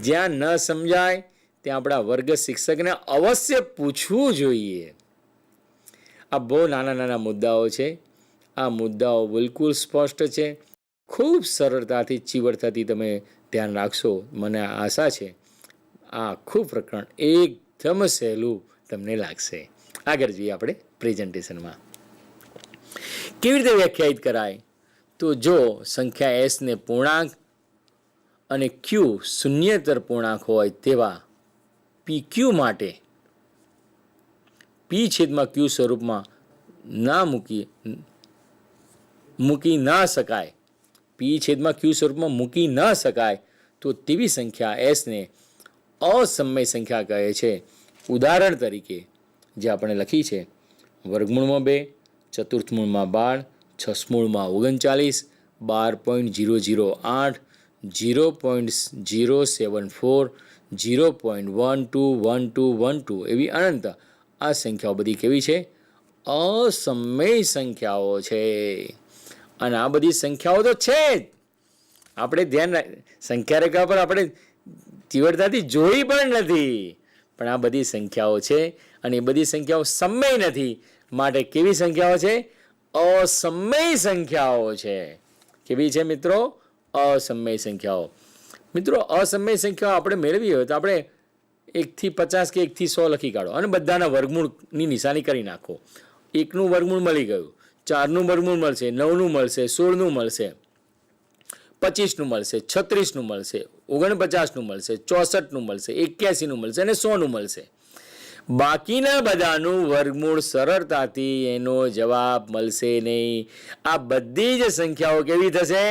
જ્યાં ન સમજાય ત્યાં આપણા વર્ગ શિક્ષકને અવશ્ય પૂછવું જોઈએ. આ બહુ નાના મુદ્દાઓ છે. આ મુદ્દાઓ બિલકુલ સ્પષ્ટ છે. ખૂબ સરળતાથી ચીવડતાથી તમે ધ્યાન રાખશો, મને આશા છે. આ આખું પ્રકરણ એકદમ સહેલું તમને લાગશે. આગળ જોઈએ આપણે પ્રેઝન્ટેશનમાં. કેવી રીતે વ્યાખ્યાયિત કરાય? તો જો સંખ્યા એસ ને પૂર્ણાંક અને ક્યુ શૂન્યેતર પૂર્ણાંક હોય તેવા પી ક્યુ માટે પી છેદમાં ક્યુ સ્વરૂપમાં મૂકી ના શકાય, પી છેદમાં ક્યુ સ્વરૂપમાં મૂકી ન શકાય તો તેવી સંખ્યા એસને અસમય સંખ્યા કહે છે. ઉદાહરણ તરીકે જે આપણે લખી છે વર્ગમૂળમાં 2, ચતુર્થમૂળમાં 12, છસમૂળમાં 39, 12.008, 0.074, 0.121212 એવી અનંત. આ સંખ્યાઓ બધી કેવી છે? અસમય સંખ્યાઓ છે. અને આ બધી સંખ્યાઓ તો છે જ. આપણે સંખ્યા રેખા પર આપણે ચીવડતાથી જોઈ પણ નથી, પણ આ બધી સંખ્યાઓ છે અને એ બધી સંખ્યાઓ સમય નથી. માટે કેવી સંખ્યાઓ છે? અસમય સંખ્યાઓ છે. કેવી છે મિત્રો? અસમય સંખ્યાઓ. મિત્રો અસમય સંખ્યાઓ આપણે મેળવી હોય તો આપણે 1 થી 50 કે 1 થી 100 લખી કાઢો અને બધાના વર્ગમૂળની નિશાની કરી નાખો. એકનું વર્ગમૂળ મળી ગયું, 4નું વર્ગમૂળ મળશે, 9નું મળશે, 16નું મળશે, 25નું મળશે, 36નું મળશે, 49નું મળશે, 64નું મળશે, 81નું મળશે અને 100નું મળશે. બાકીના બધાનું વર્ગમૂળ સરળતાથી એનો જવાબ મળશે નહીં. આ બધી જ સંખ્યાઓ કેવી થશે?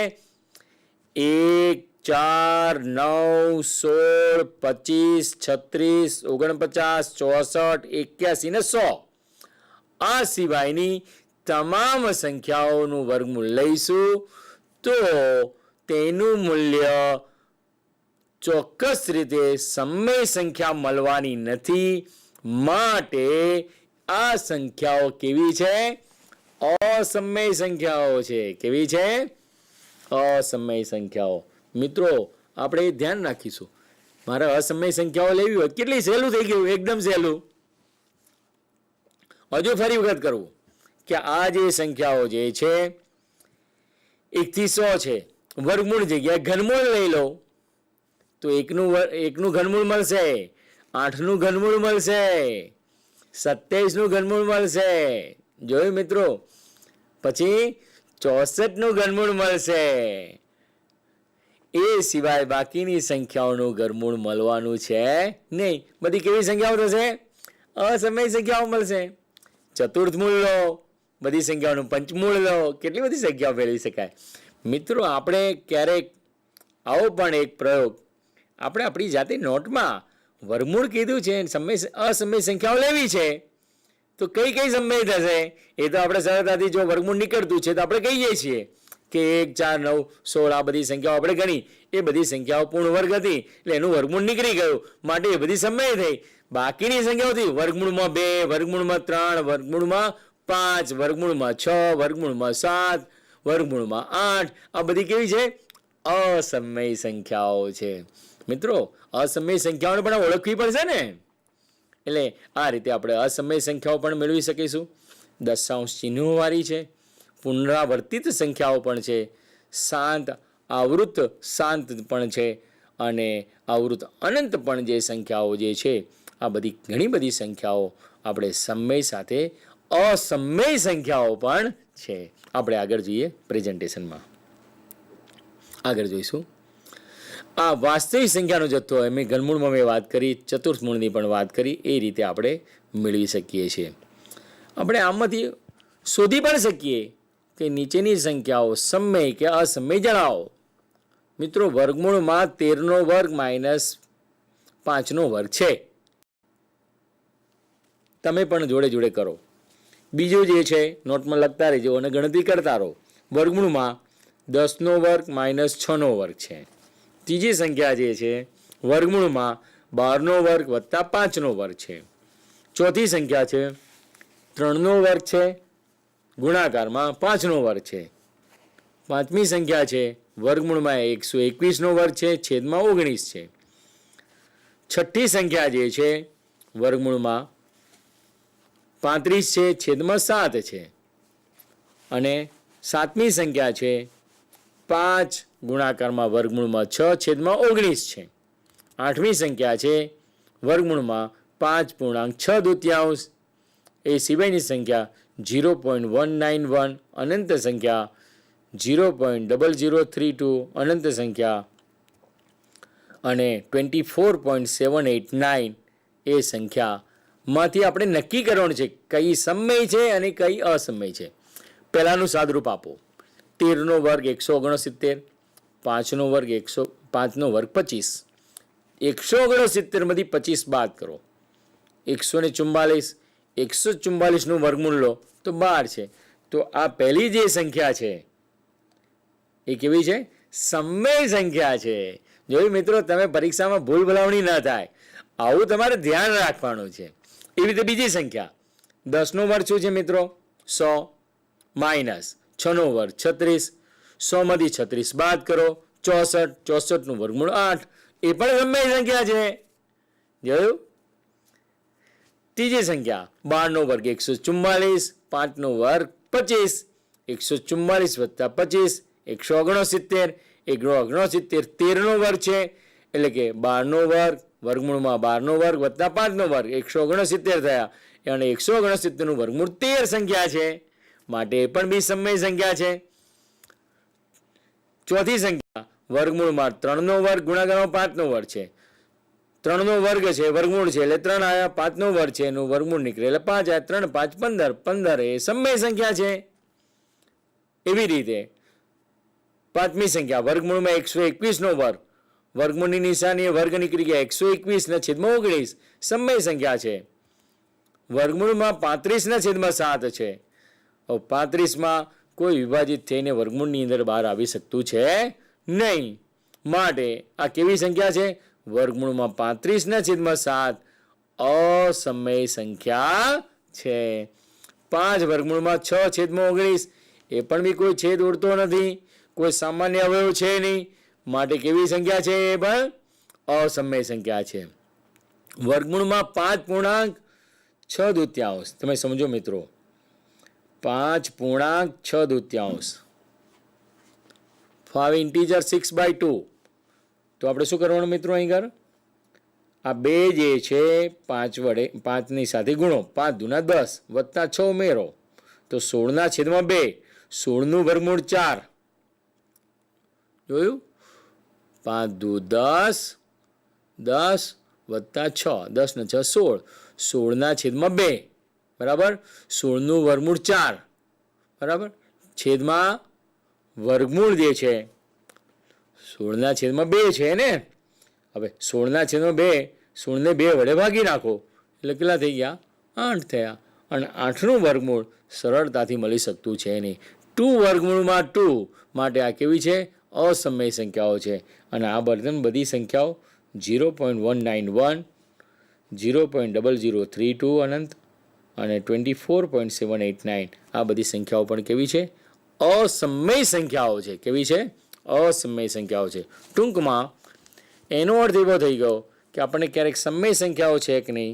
1, 4, 9, 16, 25, 36, 49, 64, 81 ને 100. આ સિવાયની તમામ સંખ્યાઓનું વર્ગમૂળ લઈશું તો તેનું મૂલ્ય ચોક્કસ રીતે સમય સંખ્યા મળવાની નથી. માટે આ સંખ્યાઓ કેવી છે? અસમય સંખ્યાઓ છે. કેવી છે? અસમય સંખ્યાઓ. મિત્રો આપણે ધ્યાન રાખીશું. મારે અસમય સંખ્યાઓ લેવી હોય, કેટલી સહેલું થઈ ગયું, એકદમ સહેલું. હજુ ફરી વખત કરવું કે આ જે સંખ્યાઓ જે છે 1 થી 100 છે, વર્ગમૂળ જગ્યાએ ઘનમૂળ લઈ લો તો એકનું ઘનમૂળ મળશે, 8નું ઘનમૂળ મળશે, 27નું ઘનમૂળ મળશે. જોયું મિત્રો? પછી 64નું ઘનમૂળ મળશે. એ સિવાય બાકીની સંખ્યાઓનું ઘનમૂળ મળવાનું છે નહીં. બધી કેવી સંખ્યાઓ થશે? અસમય સંખ્યાઓ મળશે. ચતુર્થ મૂળ લો, બધી સંખ્યાઓનું પંચમૂળ લો, કેટલી બધી સંખ્યાઓ મેળવી શકાય. મિત્રો આપણે ક્યારેક આવો પણ એક પ્રયોગ આપણે આપણી જાતે નોટમાં વર્ગમૂળ કીધું છે, અસમય સંખ્યાઓ લેવી છે તો કઈ કઈ સમય થશે એ તો આપણે સરળતાથી જો વર્ગમૂળ નીકળતું છે તો આપણે કહીએ છીએ કે 1, 4, 9, 16 આ બધી સંખ્યાઓ આપણે ગણી. એ બધી સંખ્યાઓ પૂર્ણ વર્ગ હતી એટલે એનું વર્ગમૂળ નીકળી ગયું, માટે એ બધી સમય થઈ. બાકીની સંખ્યાઓથી વર્ગમૂળમાં 2, વર્ગમૂળમાં 3, વર્ગમૂળમાં 5, વર્ગમૂળમાં 6, વર્ગમૂળમાં 7, વર્ગમૂળમાં 8 આ બધી કેવી છે? અસમય સંખ્યાઓ છે. મિત્રો અસમય સંખ્યાઓને પણ ઓળખવી પડશે ને. એટલે આ રીતે આપણે અસમય સંખ્યાઓ પણ મેળવી શકીશું. દશાંશ ચિહ્નોવાળી છે, પુનરાવર્તિત સંખ્યાઓ પણ છે, શાંત આવૃત શાંત પણ છે અને આવૃત અનંત પણ જે સંખ્યાઓ જે છે આ બધી ઘણી બધી સંખ્યાઓ આપણે સમય સાથે અસમય સંખ્યાઓ પણ છે. આપણે આગળ જોઈએ પ્રેઝન્ટેશનમાં. આગળ જોઈશું આ વાસ્તવિક સંખ્યાનો જથ્થો મેં ઘનમૂળમાં મેં વાત કરી, ચતુર્થ મૂળની પણ વાત કરી. એ રીતે આપણે મેળવી શકીએ છીએ. આપણે આમાંથી શોધી પણ શકીએ કે નીચેની સંખ્યાઓ સમય કે અસમય જણાવો. મિત્રો વર્ગમૂળમાં 13નો વર્ગ માઇનસ 5નો વર્ગ છે. તમે પણ જોડે જોડે કરો. બીજું જે છે નોટમાં લખતા રહેજો અને ગણતરી કરતા રહો. વર્ગમૂળમાં 10નો વર્ગ માઇનસ 6નો વર્ગ છે. ત્રીજી સંખ્યા જે છે વર્ગમૂળમાં 12નો વર્ગ વત્તા 5નો વર્ગ છે. ચોથી સંખ્યા છે 3નો વર્ગ છે ગુણાકારમાં 5નો વર્ગ છે. પાંચમી સંખ્યા છે વર્ગમૂળમાં 121નો વર્ગ છે છેદમાં 19 છે. છઠ્ઠી સંખ્યા જે છે વર્ગમૂળમાં 35 છે છેદમાં 7 છે. અને સાતમી સંખ્યા છે 5 ગુણાકારમાં વર્ગમૂળમાં 6 છેદમાં 19 છે. આઠમી સંખ્યા છે વર્ગમૂળમાં 5.6 એ સિવાયની સંખ્યા 0.191, અનંત સંખ્યા 0.0032, અનંત સંખ્યા અને 24.789 એ સંખ્યામાંથી આપણે નક્કી કરવાનું છે કઈ સમય છે અને કઈ અસમય છે. પહેલાનું સાદરૂપ આપો. 13નો વર્ગ 169, 5નો વર્ગ 5નો વર્ગ 25. 169માંથી 25 બાદ કરો, 144. 144નું વર્ગમૂળ લો તો 12 છે. તો આ પહેલી જે સંખ્યા છે એ કેવી છે? સમય સંખ્યા છે. જોયું મિત્રો, તમે પરીક્ષામાં ભૂલ ભલાવણી ન થાય આવું તમારે ધ્યાન રાખવાનું છે. એવી રીતે બીજી સંખ્યા 10નો વર્ગ શું છે મિત્રો? 100 માઇનસ 6નો વર્ગ 36. 100માંથી 36 બાદ કરો 64. 64નું વર્ગમૂળ 8 એ પણ સમય સંખ્યા છે. જોયું? ત્રીજી સંખ્યા 12નો વર્ગ 144, 5નો વર્ગ 25. 144 વત્તા 25 169. 169 13નો વર્ગ છે એટલે કે 12નો વર્ગ વર્ગમૂળમાં 12નો વર્ગ વત્તા 5નો વર્ગ 169 થયા. અને 169નું વર્ગમૂળ 13 સંખ્યા છે, માટે એ પણ બી સમય સંખ્યા છે. ચોથી સંખ્યા વર્ગમૂળમાં 3નો વર્ગ ગુણાકારમાં 5નો વર્ગ છે. 3નો વર્ગ છે, વર્ગમૂળ છે એટલે 3 આવ્યા, 5નો વર્ગ છે એનું વર્ગમૂળ નીકળે એટલે 5 આવ્યા. 3 5 15, 15 એ સમય સંખ્યા છે. એવી રીતે પાંચમી સંખ્યા વર્ગમૂળમાં 121નો વર્ગ, વર્ગમૂળની નિશાની વર્ગ નીકળી ગયા, 121/19 સમય સંખ્યા છે. વર્ગમૂળમાં 35/7 છે. 35માં કોઈ વિભાજિત થઈને વર્ગમૂળની અંદર બહાર આવી શકતું છે નહીં, માટે આ કેવી સંખ્યા છે? વર્ગમૂળમાં 35/7 અસમય સંખ્યા છે. 5 વર્ગમૂળમાં 6/19 એ પણ બી કોઈ છેદ ઉડતો નથી, કોઈ સામાન્ય અવયવ છે નહીં, માટે કેવી સંખ્યા છે? એ પણ અસમય સંખ્યા છે. વર્ગમૂળમાં 5.6. તમે સમજો મિત્રો, 5.6. 5 ઇન્ટીજર 6/2. તો આપણે શું કરવાનું મિત્રો? અહીં આગળ આ બે જે છે 5 વડે 5ની સાથે ગુણો, 5 દુના 10 વત્તા 6 ઉમેરો તો 16/2. 16નું વર્ગમૂળ 4. જોયું? 5 દુ 10, 10 વત્તા 6, 10 ને 6 16, 16/2 બરાબર. 16નું વર્ગમૂળ 4 બરાબર. છેદમાં વર્ગમૂળ જે છે 16/2 છે ને. હવે 16/2, 16ને 2 વડે ભાગી નાખો એટલે કેટલા થઈ ગયા? 8 થયા. અને 8નું વર્ગમૂળ સરળતાથી મળી શકતું છે નહીં. 2 વર્ગમૂળમાં 2, માટે આ કેવી છે? અસમય સંખ્યાઓ છે. અને આ બધી સંખ્યાઓ 0.191, 0.0032 અનંત અને 24.789 આ બધી સંખ્યાઓ પણ કેવી છે? અસમય સંખ્યાઓ છે. કેવી છે? અસમય સંખ્યાઓ છે. ટૂંકમાં એનો અર્થ એવો થઈ ગયો કે આપણને ક્યારેક સમય સંખ્યાઓ છે કે નહીં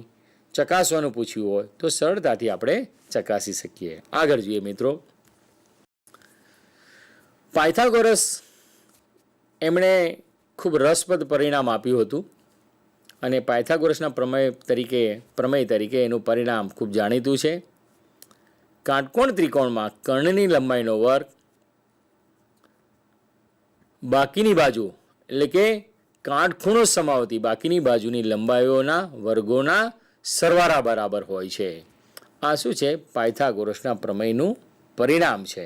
ચકાસવાનું પૂછ્યું હોય તો સરળતાથી આપણે ચકાસી શકીએ. આગળ જોઈએ મિત્રો. પાયથાગોરસ એમણે ખૂબ રસપ્રદ પરિણામ આપ્યું હતું અને પાયથાગોરસના પ્રમેય તરીકે એનું પરિણામ ખૂબ જાણીતું છે. કાટકોણ ત્રિકોણમાં કર્ણની લંબાઈનો વર્ગ બાકીની બાજુ એટલે કે કાટખૂણો સમાવતી બાકીની બાજુની લંબાઈઓના વર્ગોના સરવાળા બરાબર હોય છે. આ શું છે? પાયથાગોરસના પ્રમેયનું પરિણામ છે.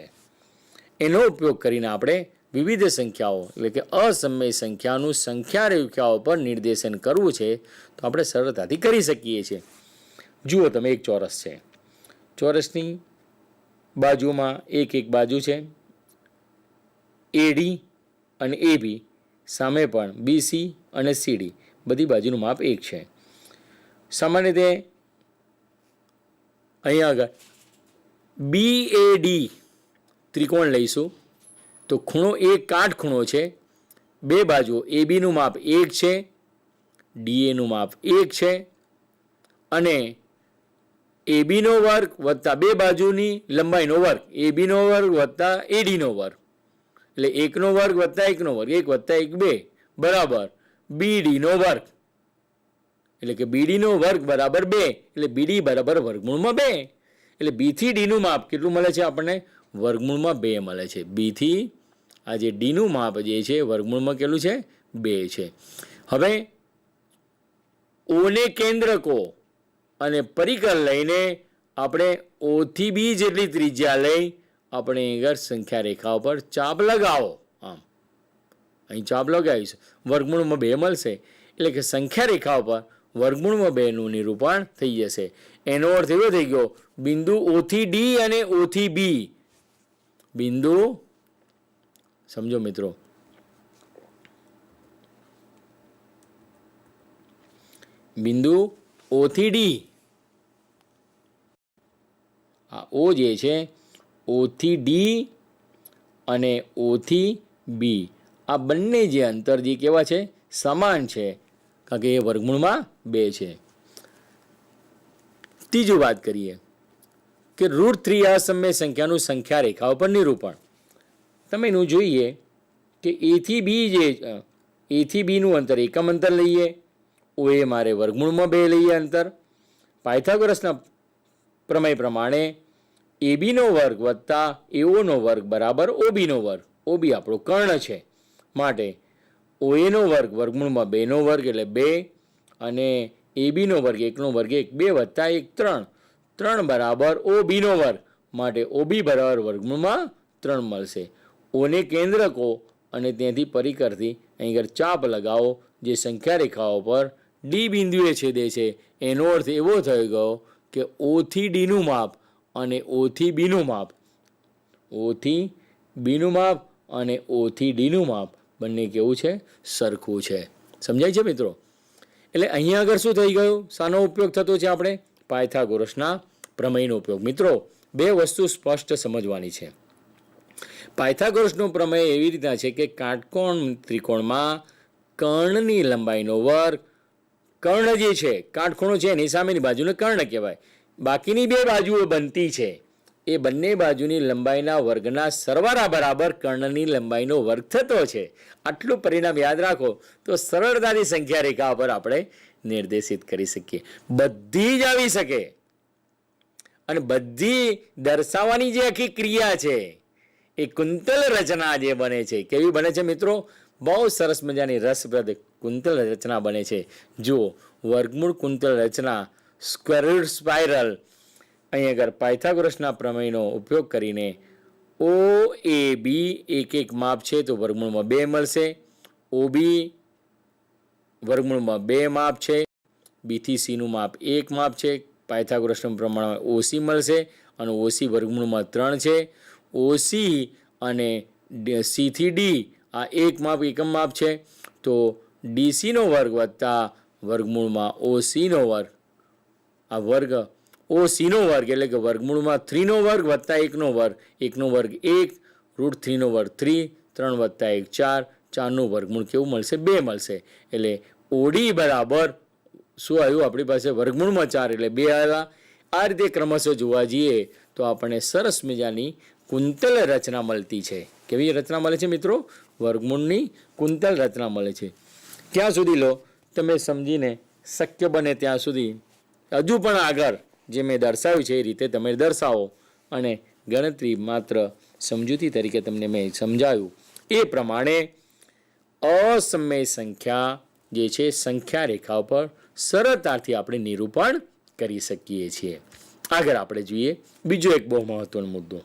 એનો ઉપયોગ કરીને આપણે વિવિધ સંખ્યાઓ એટલે કે અસમય સંખ્યાનું સંખ્યા રેખાઓ પર નિર્દેશન કરવું છે તો આપણે સરળતાથી કરી શકીએ છીએ. જુઓ તમે, એક ચોરસ છે. ચોરસની બાજુમાં એક બાજુ છે એડી અને એબી, સામે પણ બીસી અને સીડી, બધી બાજુનું માપ 1 છે. સામાન્ય રીતે અહીંયા આગળ BAD ત્રિકોણ લઈશું તો ખૂણો એક કાટખૂણો છે. બે બાજુ એબીનું માપ 1 છે, ડીએનું માપ 1 છે અને એબીનો વર્ગ વત્તા બે બાજુની લંબાઈનો વર્ગ, એબીનો વર્ગ વત્તા એડીનો વર્ગ એટલે 1નો વર્ગ વત્તા 1નો વર્ગ, 1 વત્તા 1 2 બરાબર બીડીનો વર્ગ, એટલે કે બીડીનો વર્ગ બરાબર 2 એટલે બીડી બરાબર વર્ગમૂળમાં 2. એટલે બીથી ડીનું માપ કેટલું મળે છે આપણને? વર્ગમૂળમાં 2 મળે છે. બીથી આ જે ડીનું માપ જે છે વર્ગમૂળમાં કેટલું છે? 2 છે. હવે ઓને કેન્દ્ર કહો અને પરિકર લઈને આપણે ઓથી બી જેટલી ત્રિજ્યા લઈ આપણે આગળ સંખ્યા રેખાઓ પર ચાપ લગાવો. આમ અહીં ચાપ લગાવીશું, વર્ગમૂળમાં 2 મળશે એટલે કે સંખ્યા રેખાઓ પર વર્ગમૂળમાં 2નું નિરૂપણ થઈ જશે. એનો અર્થ એવો થઈ ગયો બિંદુ ઓથી ડી અને ઓથી બી. બિંદુ સમજો મિત્રો, બિંદુ ઓથી ડી, આ ઓ જે છે ઓથી ડી અને ઓથી બી, આ બંને જે અંતર જે કેવા છે? સમાન છે, કારણ કે એ વર્ગમૂળમાં 2 છે. ત્રીજું વાત કરીએ કે √3 અસમય સંખ્યાનું સંખ્યા રેખાઓ પર નિરૂપણ. તમે એનું જોઈએ કે એથી બીનું અંતર એકમ અંતર લઈએ, ઓએ મારે વર્ગમૂળમાં 2 લઈએ અંતર. પાયથાગોરસના પ્રમેય પ્રમાણે એબીનો વર્ગ વત્તા એઓનો વર્ગ બરાબર ઓબીનો વર્ગ. ઓબી આપણો કર્ણ છે, માટે ઓએનો વર્ગ વર્ગમૂળમાં 2નો વર્ગ એટલે 2, અને એબીનો વર્ગ 1નો વર્ગ 1, 2 વત્તા 1 3, 3 બરાબર ઓબીનો વર્ગ, માટે ઓબી બરાબર વર્ગમૂળમાં 3 મળશે. ઓને કેન્દ્ર કહો અને ત્યાંથી પરિકરથી અહીં આગળ ચાપ લગાવો જે સંખ્યા રેખાઓ પર ડી બિંદુએ છેદે છે. એનો અર્થ એવો થઈ ગયો કે ઓથી ડીનું માપ અને ઓથી બીનું માપ, ઓથી બીનું માપ અને ઓથી ડીનું માપ બંને કેવું છે? સરખું છે. સમજાય છે મિત્રો? એટલે અહીંયા આગળ શું થઈ ગયું? શાનો ઉપયોગ થતો છે? આપણે પાયથાગોરસના પ્રમેયનો ઉપયોગ. મિત્રો, બે વસ્તુ સ્પષ્ટ સમજવાની છે. પાયથાગોરસનો પ્રમેય એવી રીતના છે કે કાટકોણ ત્રિકોણમાં કર્ણની લંબાઈનો વર્ગ, કર્ણ જે છે કાટખૂણો છે એની સામેની બાજુને કર્ણ કહેવાય, બાકીની બે બાજુઓ બનતી છે એ બંને બાજુની લંબાઈના વર્ગના સરવાળા બરાબર કર્ણની લંબાઈનો વર્ગ થતો છે. આટલું પરિણામ યાદ રાખો તો સરળતાથી સંખ્યા રેખા પર આપણે નિર્દેશિત કરી શકીએ. બધી જ આવી શકે અને બધી દર્શાવવાની જે આખી ક્રિયા છે એ કુંતલ રચના જે બને છે, કેવી બને છે મિત્રો? બહુ સરસ મજાની રસપ્રદ કુંતલ રચના બને છે. જુઓ, વર્ગમૂળ કુંતલ રચના, સ્ક્વેર રૂટ સ્પાઇરલ. અહીં આગળ પાયથાગોરસના પ્રમેયનો ઉપયોગ કરીને ઓ એ બી એક એક માપ છે તો વર્ગમૂળમાં 2 મળશે. ઓબી વર્ગમૂળમાં 2 માપ છે. બીથી સીનું માપ 1 માપ છે. પાયથાગોરસના પ્રમાણમાં ઓસી મળશે અને ઓસી વર્ગમૂળમાં 3 છે. ઓસી અને સીથી ડી આ એક માપ એકમ માપ છે, તો ડીસીનો વર્ગ વત્તા વર્ગમૂળમાં ઓસીનો વર્ગ, આ વર્ગ ઓસીનો વર્ગ એટલે કે વર્ગમૂળમાં 3નો વર્ગ વત્તા 1નો વર્ગ, 1નો વર્ગ 1, રૂટ 3નો વર્ગ 3, 3 વત્તા 1 4, 4નું વર્ગમૂળ કેવું મળશે? 2 મળશે. એટલે ઓડી બરાબર શું આવ્યું આપણી પાસે? વર્ગમૂળમાં 4 એટલે 2 આવ્યા. આ રીતે ક્રમશઃ જોવા જઈએ તો આપણને સરસ મજાની કુંતલ રચના મળતી છે. કેવી રચના મળે છે મિત્રો? વર્ગમૂળની કુંતલ રચના મળે છે. ત્યાં સુધી લો તમે સમજીને શક્ય બને ત્યાં સુધી હજુ પણ આગળ જે મેં દર્શાવ્યું છે એ રીતે તમે દર્શાવો, અને ગણતરી માત્ર સમજૂતી તરીકે તમને મેં સમજાવ્યું એ પ્રમાણે અસમય સંખ્યા જે છે સંખ્યા રેખા પર સરળતાથી આપણે નિરૂપણ કરી શકીએ છીએ. આગળ આપણે જોઈએ બીજો એક બહુ મહત્વનો મુદ્દો,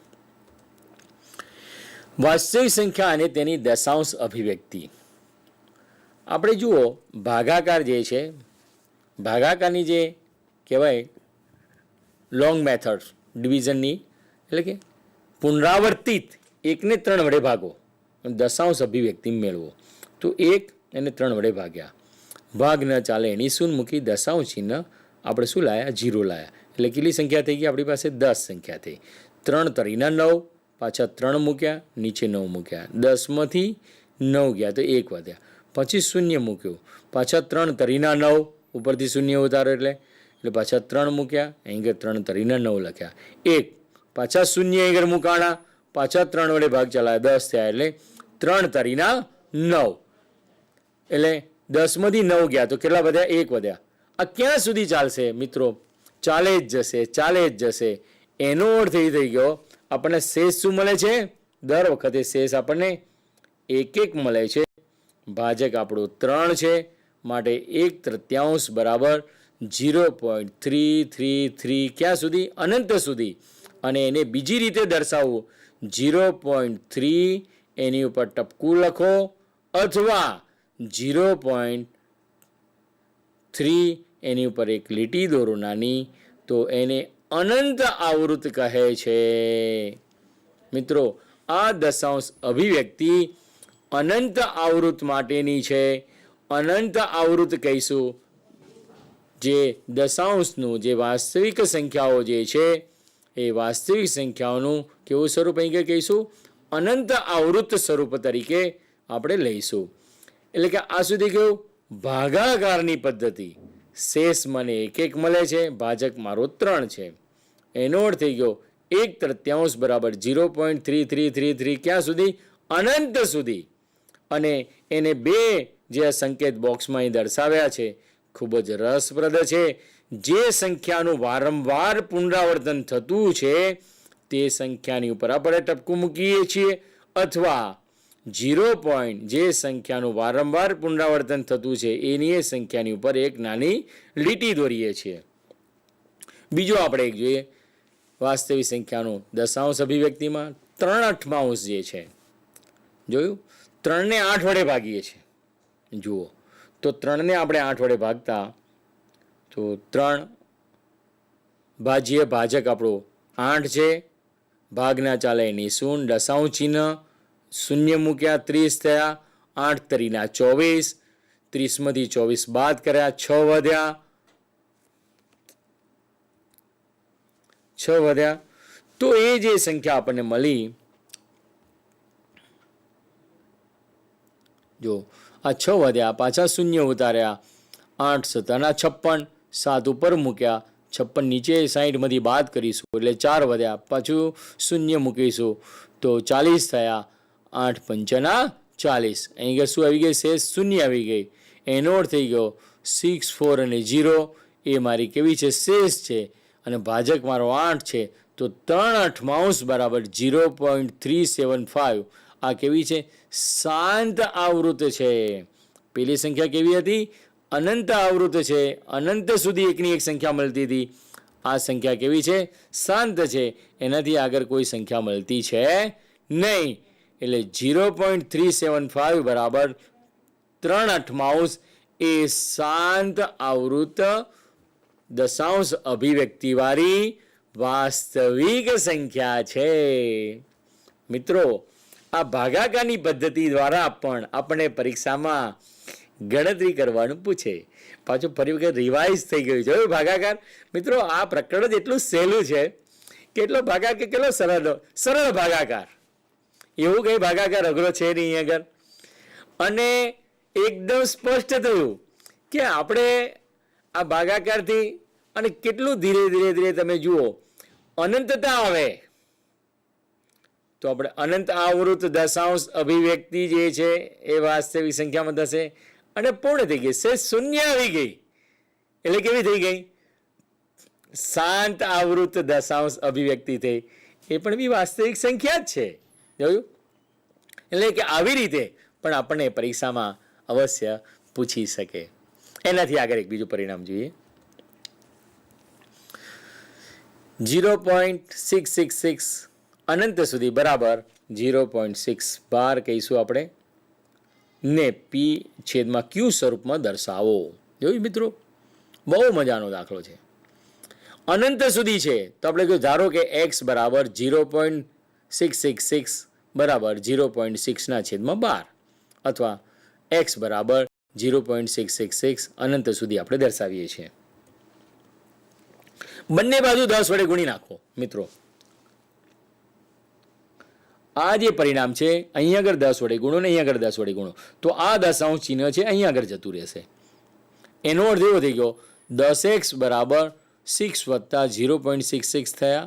વાસ્તવિક સંખ્યા અને તેની દશાંશ અભિવ્યક્તિ. આપણે જુઓ, ભાગાકાર જે છે, ભાગાકારની જે કહેવાય લોંગ મેથડ ડિવિઝનની, એટલે કે પુનરાવર્તિત 1ને 3 વડે ભાગો, દશાંશ અભિવ્યક્તિ મેળવો. તો 1 અને 3 વડે ભાગ્યા, ભાગ ન ચાલે એની શૂન્ય મૂકી દશાંશ ચિહ્ન આપણે શું લાયા? 0 લાયા. એટલે કેટલી સંખ્યા થઈ ગઈ આપણી પાસે? 10 સંખ્યા થઈ. 3 તરીના 9, પાછા 3 મૂક્યા, નીચે 9 મૂક્યા, 10માંથી 9 ગયા તો 1 વધ્યા, પછી શૂન્ય મૂક્યું, પાછા 3 તરીના 9, ઉપરથી શૂન્ય ઉતારો એટલે પાછા 3 મૂક્યા, અહીં 3 તરીના 9 લખ્યા, 1 પાછા શૂન્ય અહીં મૂકાણા, પાછા 3 વડે ભાગ ચલાવ્યા, 10 થયા એટલે 3 તરીના 9, એટલે 10માંથી 9 ગયા તો કેટલા વધ્યા? 1 વધ્યા. આ ક્યાં સુધી ચાલશે મિત્રો? ચાલે જ જશે, ચાલે જ જશે. એનો અર્થ એ થઈ ગયો આપણને શેષ શું મળે છે? દર વખતે શેષ આપણને 1 મળે છે. ભાજક આપણું 3 છે, માટે 1/3 બરાબર 0.333 ક્યાં સુધી? અનંત સુધી. અને એને બીજી રીતે દર્શાવવું, 0.3 એની ઉપર ટપકું લખો અથવા 0.3 એની ઉપર એક લીટી દોરો નાની, તો એને અનંત આવૃત કહે છે. મિત્રો, આ દશાંશ અભિવ્યક્તિ અનંત આવૃત માટેની છે. અનંત આવૃત કહીશું જે દશાંશનું જે વાસ્તવિક સંખ્યાઓ જે છે એ વાસ્તવિક સંખ્યાઓનું કેવું સ્વરૂપ અહીં કહીશું? અનંત આવૃત સ્વરૂપ તરીકે આપણે લઈશું. એટલે કે આ સુધી કેવું? ભાગાકારની પદ્ધતિ. શેષ મને 1 મળે છે, ભાજક મારો 3 છે. એનો અર્થ થઈ ગયો 1/3 બરાબર 0.3333 ક્યાં સુધી? અનંત સુધી. અને એને બે જે સંકેત બોક્સમાં અહીં દર્શાવ્યા છે ખૂબ જ રસપ્રદ છે. જે સંખ્યાનું વારંવાર પુનરાવર્તન થતું છે તે સંખ્યાની ઉપર આપણે ટપકું મૂકીએ છીએ, અથવા 0 જે સંખ્યાનું વારંવાર પુનરાવર્તન થતું છે એની એ સંખ્યાની ઉપર એક નાની લીટી દોરીએ છીએ. બીજો આપણે એક જોઈએ વાસ્તવિક સંખ્યાનું દશાંશ અભિવ્યક્તિમાં 3/8 જે છે, જોયું, 3 ને 8 વડે ભાગીએ છીએ. જુઓ તો 3 ને આપણે 8 વડે ભાગતા તો 3 ભાજ્ય ભાજક આપણું 8 છે, ભાગના ચાલે નિઃશૂન્ય, દશાંશ ચિહ્ન, શૂન્ય મૂક્યા 30 થયા, 8 તરીના 24, 30માંથી 24 બાદ કર્યા, 6 વધ્યા. તો એ જે સંખ્યા આપણને મળી, જો આ 6 વધ્યા, પાછા શૂન્ય ઉતાર્યા, 8 સતાના 56, 7 ઉપર મૂક્યા, 56 નીચે 60માંથી બાદ કરીશું એટલે 4 વધ્યા, પાછું શૂન્ય મૂકીશું તો 40 થયા, 8 પંચાના 40. અહીં આગળ શું આવી ગઈ? શેષ શૂન્ય આવી ગઈ. એનો અર્થ થઈ ગયો 6, 4 અને 0 એ મારી કેવી છે? શેષ છે. અને ભાજક મારો 8 છે, તો 3/8 બરાબર 0.375. આ કેવી છે? શાંત આવૃત છે. પેલી સંખ્યા કેવી હતી? અનંત આવૃત છે. અનંત સુધી એકની એક સંખ્યા મળતી હતી. આ સંખ્યા કેવી છે? શાંત છે. એનાથી આગળ કોઈ સંખ્યા મળતી છે નહીં. એટલે 0.375 બરાબર 3/8 એ શાંત આવૃત દશાંશ અભિવ્યક્તિવાળી વાસ્તવિક સંખ્યા છે. મિત્રો, આ ભાગાકારની પદ્ધતિ દ્વારા પણ આપણે પરીક્ષામાં ગણતરી કરવાનું પૂછે. પાછું ફરી વખત રિવાઇઝ થઈ ગયું છે ભાગાકાર. મિત્રો, આ પ્રકરણ જ એટલું સહેલું છે કે એટલો ભાગાકાર કેટલો સરળ ભાગાકાર. એવું કંઈ ભાગાકાર અઘરો છે નહીં આગળ. અને એકદમ સ્પષ્ટ થયું કે આપણે આ ભાગાકારથી અને કેટલું ધીરે ધીરે તમે જુઓ અનંતતા આવે તો આપણે અનંત આવૃત દશાંશ અભિવ્યક્તિ જે છે એ વાસ્તવિક સંખ્યામાં થશે અને પૂર્ણ થઈ ગઈ. શેષ શૂન્ય આવી ગઈ એટલે કેવી થઈ ગઈ? શાંત આવૃત દશાંશ અભિવ્યક્તિ થઈ. એ પણ બી વાસ્તવિક સંખ્યા જ છે. જોયું? એટલે કે આવી રીતે પણ આપણને પરીક્ષામાં અવશ્ય પૂછી શકે. એનાથી આગળ એક બીજું પરિણામ જોઈએ. 0.666 અનંત સુધી બરાબર 0.6 કહીશું આપણે ને પી છેદમાં ક્યુ સ્વરૂપમાં દર્શાવો. જોયું મિત્રો? બહુ મજાનો દાખલો છે. અનંત સુધી છે તો આપણે જો ધારો કે x બરાબર 0.666 બરાબર 0.6/12 અથવા x બરાબર 0.666 અનંત સુધી આપણે દર્શાવીએ છીએ. બંને બાજુ 10 વડે ગુણી નાખો. મિત્રો, આ જે પરિણામ છે અહીંયા આગળ 10 વડે ગુણો ને અહીંયા આગળ 10 વડે ગુણો તો આ દશાંશ ચિહ્ન છે અહીંયા આગળ જતું રહેશે. એનો અર્થ એવો થઈ ગયો 10x બરાબર 6 વત્તા 0.66 થયા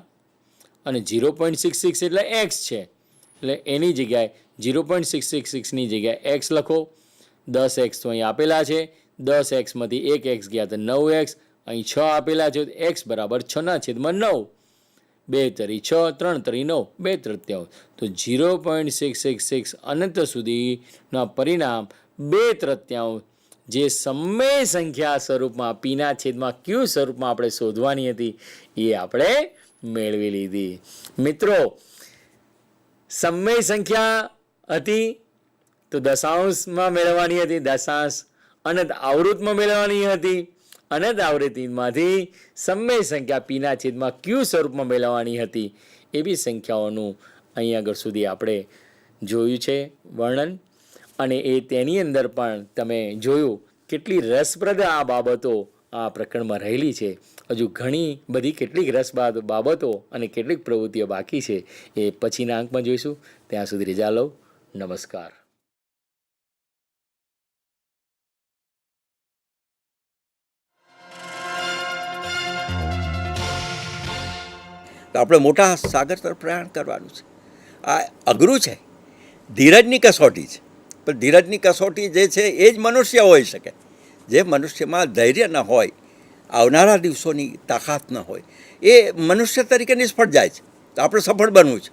અને 0.66 એટલે x છે એટલે એની જગ્યાએ 0.666 જગ્યાએ x લખો. 10x તો અહીં આપેલા છે, 10x માંથી 1x ગયા તો 9x, અહીં 6 આપેલા છે, x બરાબર 6/9, 2 તરી 6, 3 તરી 9, 2 તૃતીયાંશ. તો 0.666 અનંત સુધીના પરિણામ 2 તૃતીયાંશ જે સમય સંખ્યા સ્વરૂપમાં પીના છેદમાં ક્યુ સ્વરૂપમાં આપણે શોધવાની હતી એ આપણે મેળવી લીધી. મિત્રો, સમય સંખ્યા હતી તો દશાંશમાં મેળવવાની હતી, દશાંશ અનંત આવૃતમાં મેળવવાની હતી, અનંત આવૃત્તિમાંથી સમય સંખ્યા પીના છેદમાં ક્યુ સ્વરૂપમાં મેળવવાની હતી. એવી સંખ્યાઓનું અહીં આગળ સુધી આપણે જોયું છે વર્ણન. અને એ તેની અંદર પણ તમે જોયું કેટલી રસપ્રદ આ બાબતો આ પ્રકરણમાં રહેલી છે. હજુ ઘણી બધી કેટલીક રસપ્રદ બાબતો અને કેટલીક પ્રવૃત્તિઓ બાકી છે એ પછીના અંકમાં જોઈશું. ત્યાં સુધી રજા લો. નમસ્કાર. આપણે મોટા સાગર તરફ પ્રયાણ કરવાનું છે. આ અઘરું છે, ધીરજની કસોટી છે. પણ ધીરજની કસોટી જે છે એ જ મનુષ્ય હોઈ શકે. જે મનુષ્યમાં ધૈર્ય ન હોય, આવનારા દિવસોની તાકાત ન હોય, એ મનુષ્ય તરીકે નિષ્ફળ જાય છે. તો આપણે સફળ બનવું છે,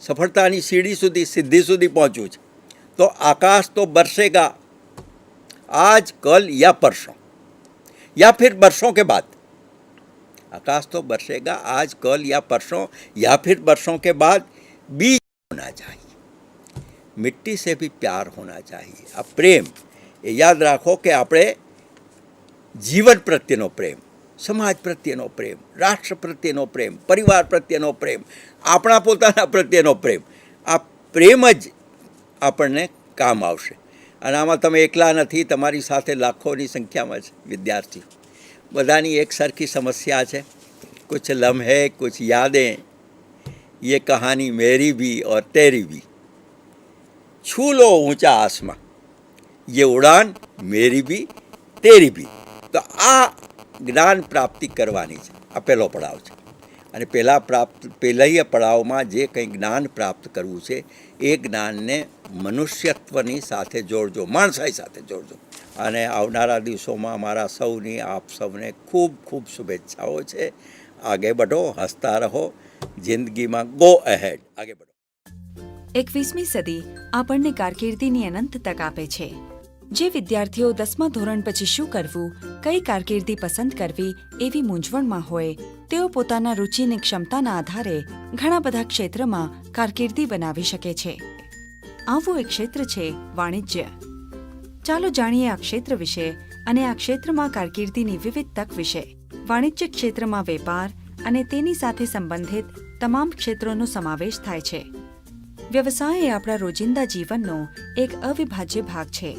સફળતાની સીડી સુધી, સિદ્ધિ સુધી પહોંચવું છે. તો આકાશ તો બરસેગા आज कल या परसों या फिर बरसों के बाद. आकाश तो बरसेगा आज कल या परसों या फिर बरसों के बाद. बीज होना चाहिए, मिट्टी से भी प्यार होना चाहिए. આ પ્રેમ એ યાદ રાખો કે આપણે જીવન પ્રત્યેનો પ્રેમ, સમાજ પ્રત્યેનો પ્રેમ, રાષ્ટ્ર પ્રત્યેનો પ્રેમ, પરિવાર પ્રત્યેનો પ્રેમ, આપણા પોતાના પ્રત્યેનો પ્રેમ, આ પ્રેમ જ આપણને કામ આવશે. અને આમાં તમે એકલા નથી, તમારી સાથે લાખોની સંખ્યામાં છે વિદ્યાર્થી. બધાની એક સરખી સમસ્યા છે. कुछ लम्हे कुछ यादें, ये कहानी मेरी भी और तेरी भी. छू लो ऊंचा आसमां, ये उड़ान मेरी भी तेरी भी. તો આ જ્ઞાન પ્રાપ્તિ કરવાની છે. આ પહેલો પડાવ છે. અને પહેલા પડાવમાં જે કંઈ જ્ઞાન પ્રાપ્ત કરવું છે એ જ્ઞાનને મનુષ્યત્વની સાથે જોડજો, માણસાઈ સાથે જોડજો. અને આવનારા દિવસોમાં મારા સૌની, આપ સૌને ખૂબ ખૂબ શુભેચ્છાઓ છે. આગે બઢો, હસતા રહો, જિંદગીમાં ગો અહેડ, આગે બઢો. 21મી સદી આપણને કારકિર્દીની અનંત તક આપે છે. જે વિદ્યાર્થીઓ 10મા ધોરણ પછી શું કરવું, કઈ કારકિર્દી પસંદ કરવી એવી મૂંઝવણમાં હોય, તેઓ પોતાના રુચિની ક્ષમતાના આધારે ઘણા બધા ક્ષેત્રમાં કારકિર્દી બનાવી શકે છે. આવું એક ક્ષેત્ર છે વાણિજ્ય. ચાલો જાણીએ આ ક્ષેત્ર વિશે અને આ ક્ષેત્રમાં કારકિર્દીની વિવિધ તક વિશે. વાણિજ્ય ક્ષેત્રમાં વેપાર અને તેની સાથે સંબંધિત તમામ ક્ષેત્રોનો સમાવેશ થાય છે. વ્યવસાય એ આપણા રોજિંદા જીવનનો એક અવિભાજ્ય ભાગ છે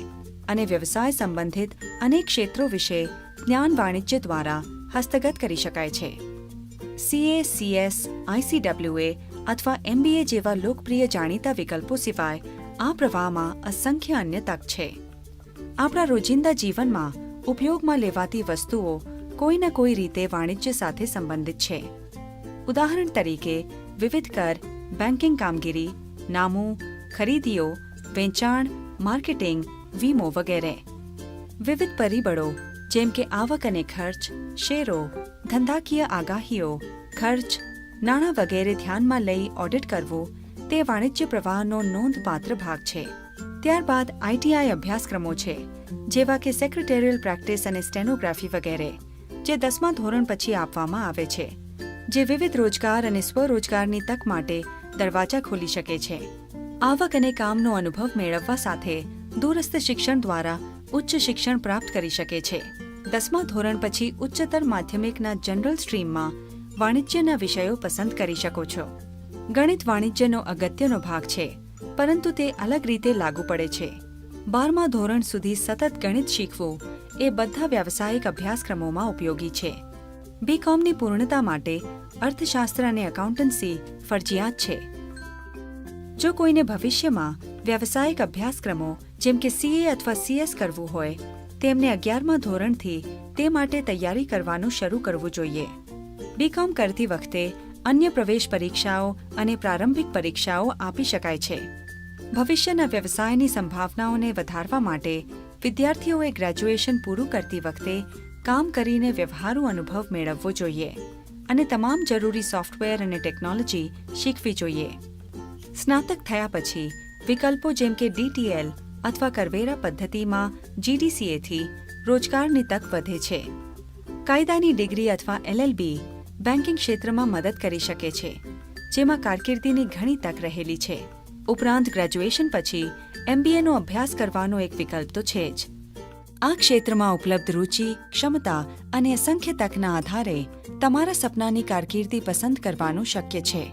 અને વ્યવસાય સંબંધિત અનેક ક્ષેત્રો વિશે જ્ઞાન વાણિજ્ય દ્વારા હસ્તગત કરી શકાય છે. CA, CS, ICWA અથવા MBA જેવા લોકપ્રિય જાણીતા વિકલ્પો સિવાય આ પ્રવાહમાં અસંખ્ય અન્ય તક છે. આપણા રોજિંદા જીવનમાં ઉપયોગમાં લેવાતી વસ્તુઓ કોઈના કોઈ રીતે વાણિજ્ય સાથે સંબંધિત છે. ઉદાહરણ તરીકે વિવિધ કર, બેન્કિંગ કામગીરી, નામું, ખરીદીઓ, વેચાણ, માર્કેટિંગ, વીમો વગેરે. વિવિધ પરિબળો જેમ કે આવક અને ખર્ચ, શેરો, ધંધાકીય આગાહીઓ, ખર્ચ, નાણાં વગેરે ધ્યાનમાં લઈ ઓડિટ કરવું તે વાણિજ્ય પ્રવાહનો નોંધપાત્ર ભાગ છે. ત્યારબાદ ITI અભ્યાસક્રમો છે જેવા કે સેક્રેટેરિયલ પ્રેક્ટિસ અને સ્ટેનોગ્રાફી વગેરે, જે 10મા ધોરણ પછી આપવામાં આવે છે, જે વિવિધ રોજગાર અને સ્વરોજગારની તક માટે દરવાજા ખોલી શકે છે. આવક અને કામનો અનુભવ મેળવવા સાથે દૂરસ્થ શિક્ષણ દ્વારા ઉચ્ચ શિક્ષણ પ્રાપ્ત કરી શકે છે. 10મા ધોરણ પછી ઉચ્ચતર માધ્યમિકના જનરલ સ્ટ્રીમમાં વાણિજ્યના વિષયો પસંદ કરી શકો છો. ગણિત વાણિજ્યનો અગત્યનો ભાગ છે, પરંતુ તે અલગ રીતે લાગુ પડે છે. 12મા ધોરણ સુધી સતત ગણિત શીખવું એ બધા વ્યાવસાયિક અભ્યાસક્રમોમાં ઉપયોગી છે. BComની પૂર્ણતા માટે અર્થશાસ્ત્ર અને એકાઉન્ટન્સી ફરજિયાત છે. જો કોઈને ભવિષ્યમાં વ્યાવસાયિક અભ્યાસક્રમો જેમ કે CA અથવા CS કરવું હોય, તેમને 11મા ધોરણથી તે માટે તૈયારી કરવાનું શરૂ કરવું જોઈએ. BCom કરતી વખતે અન્ય પ્રવેશ પરીક્ષાઓ અને પ્રારંભિક પરીક્ષાઓ આપી શકાય છે. ભવિષ્યના વ્યવસાયની સંભાવનાઓને વધારવા માટે વિદ્યાર્થીઓએ ગ્રેજ્યુએશન પૂરું કરતી વખતે કામ કરીને વ્યવહારુ અનુભવ મેળવવો જોઈએ અને તમામ જરૂરી સોફ્ટવેર અને ટેકનોલોજી શીખવી જોઈએ. સ્નાતક થયા પછી વિકલ્પો જેમ કે DTL અથવા કરવેરા પદ્ધતિમાં GDCAથી રોજગારની તક વધે છે. કાયદાની ડિગ્રી અથવા LLB બેન્કિંગ ક્ષેત્રમાં મદદ કરી શકે છે, જેમાં કારકિર્દીની ઘણી તક રહેલી છે. ઉપરાંત ગ્રેજ્યુએશન પછી MBAનો અભ્યાસ કરવાનો એક વિકલ્પ તો છે જ. આ ક્ષેત્રમાં ઉપલબ્ધ રુચિ, ક્ષમતા અને અસંખ્ય તકના આધારે તમારા સપનાની કારકિર્દી પસંદ કરવાનું શક્ય છે.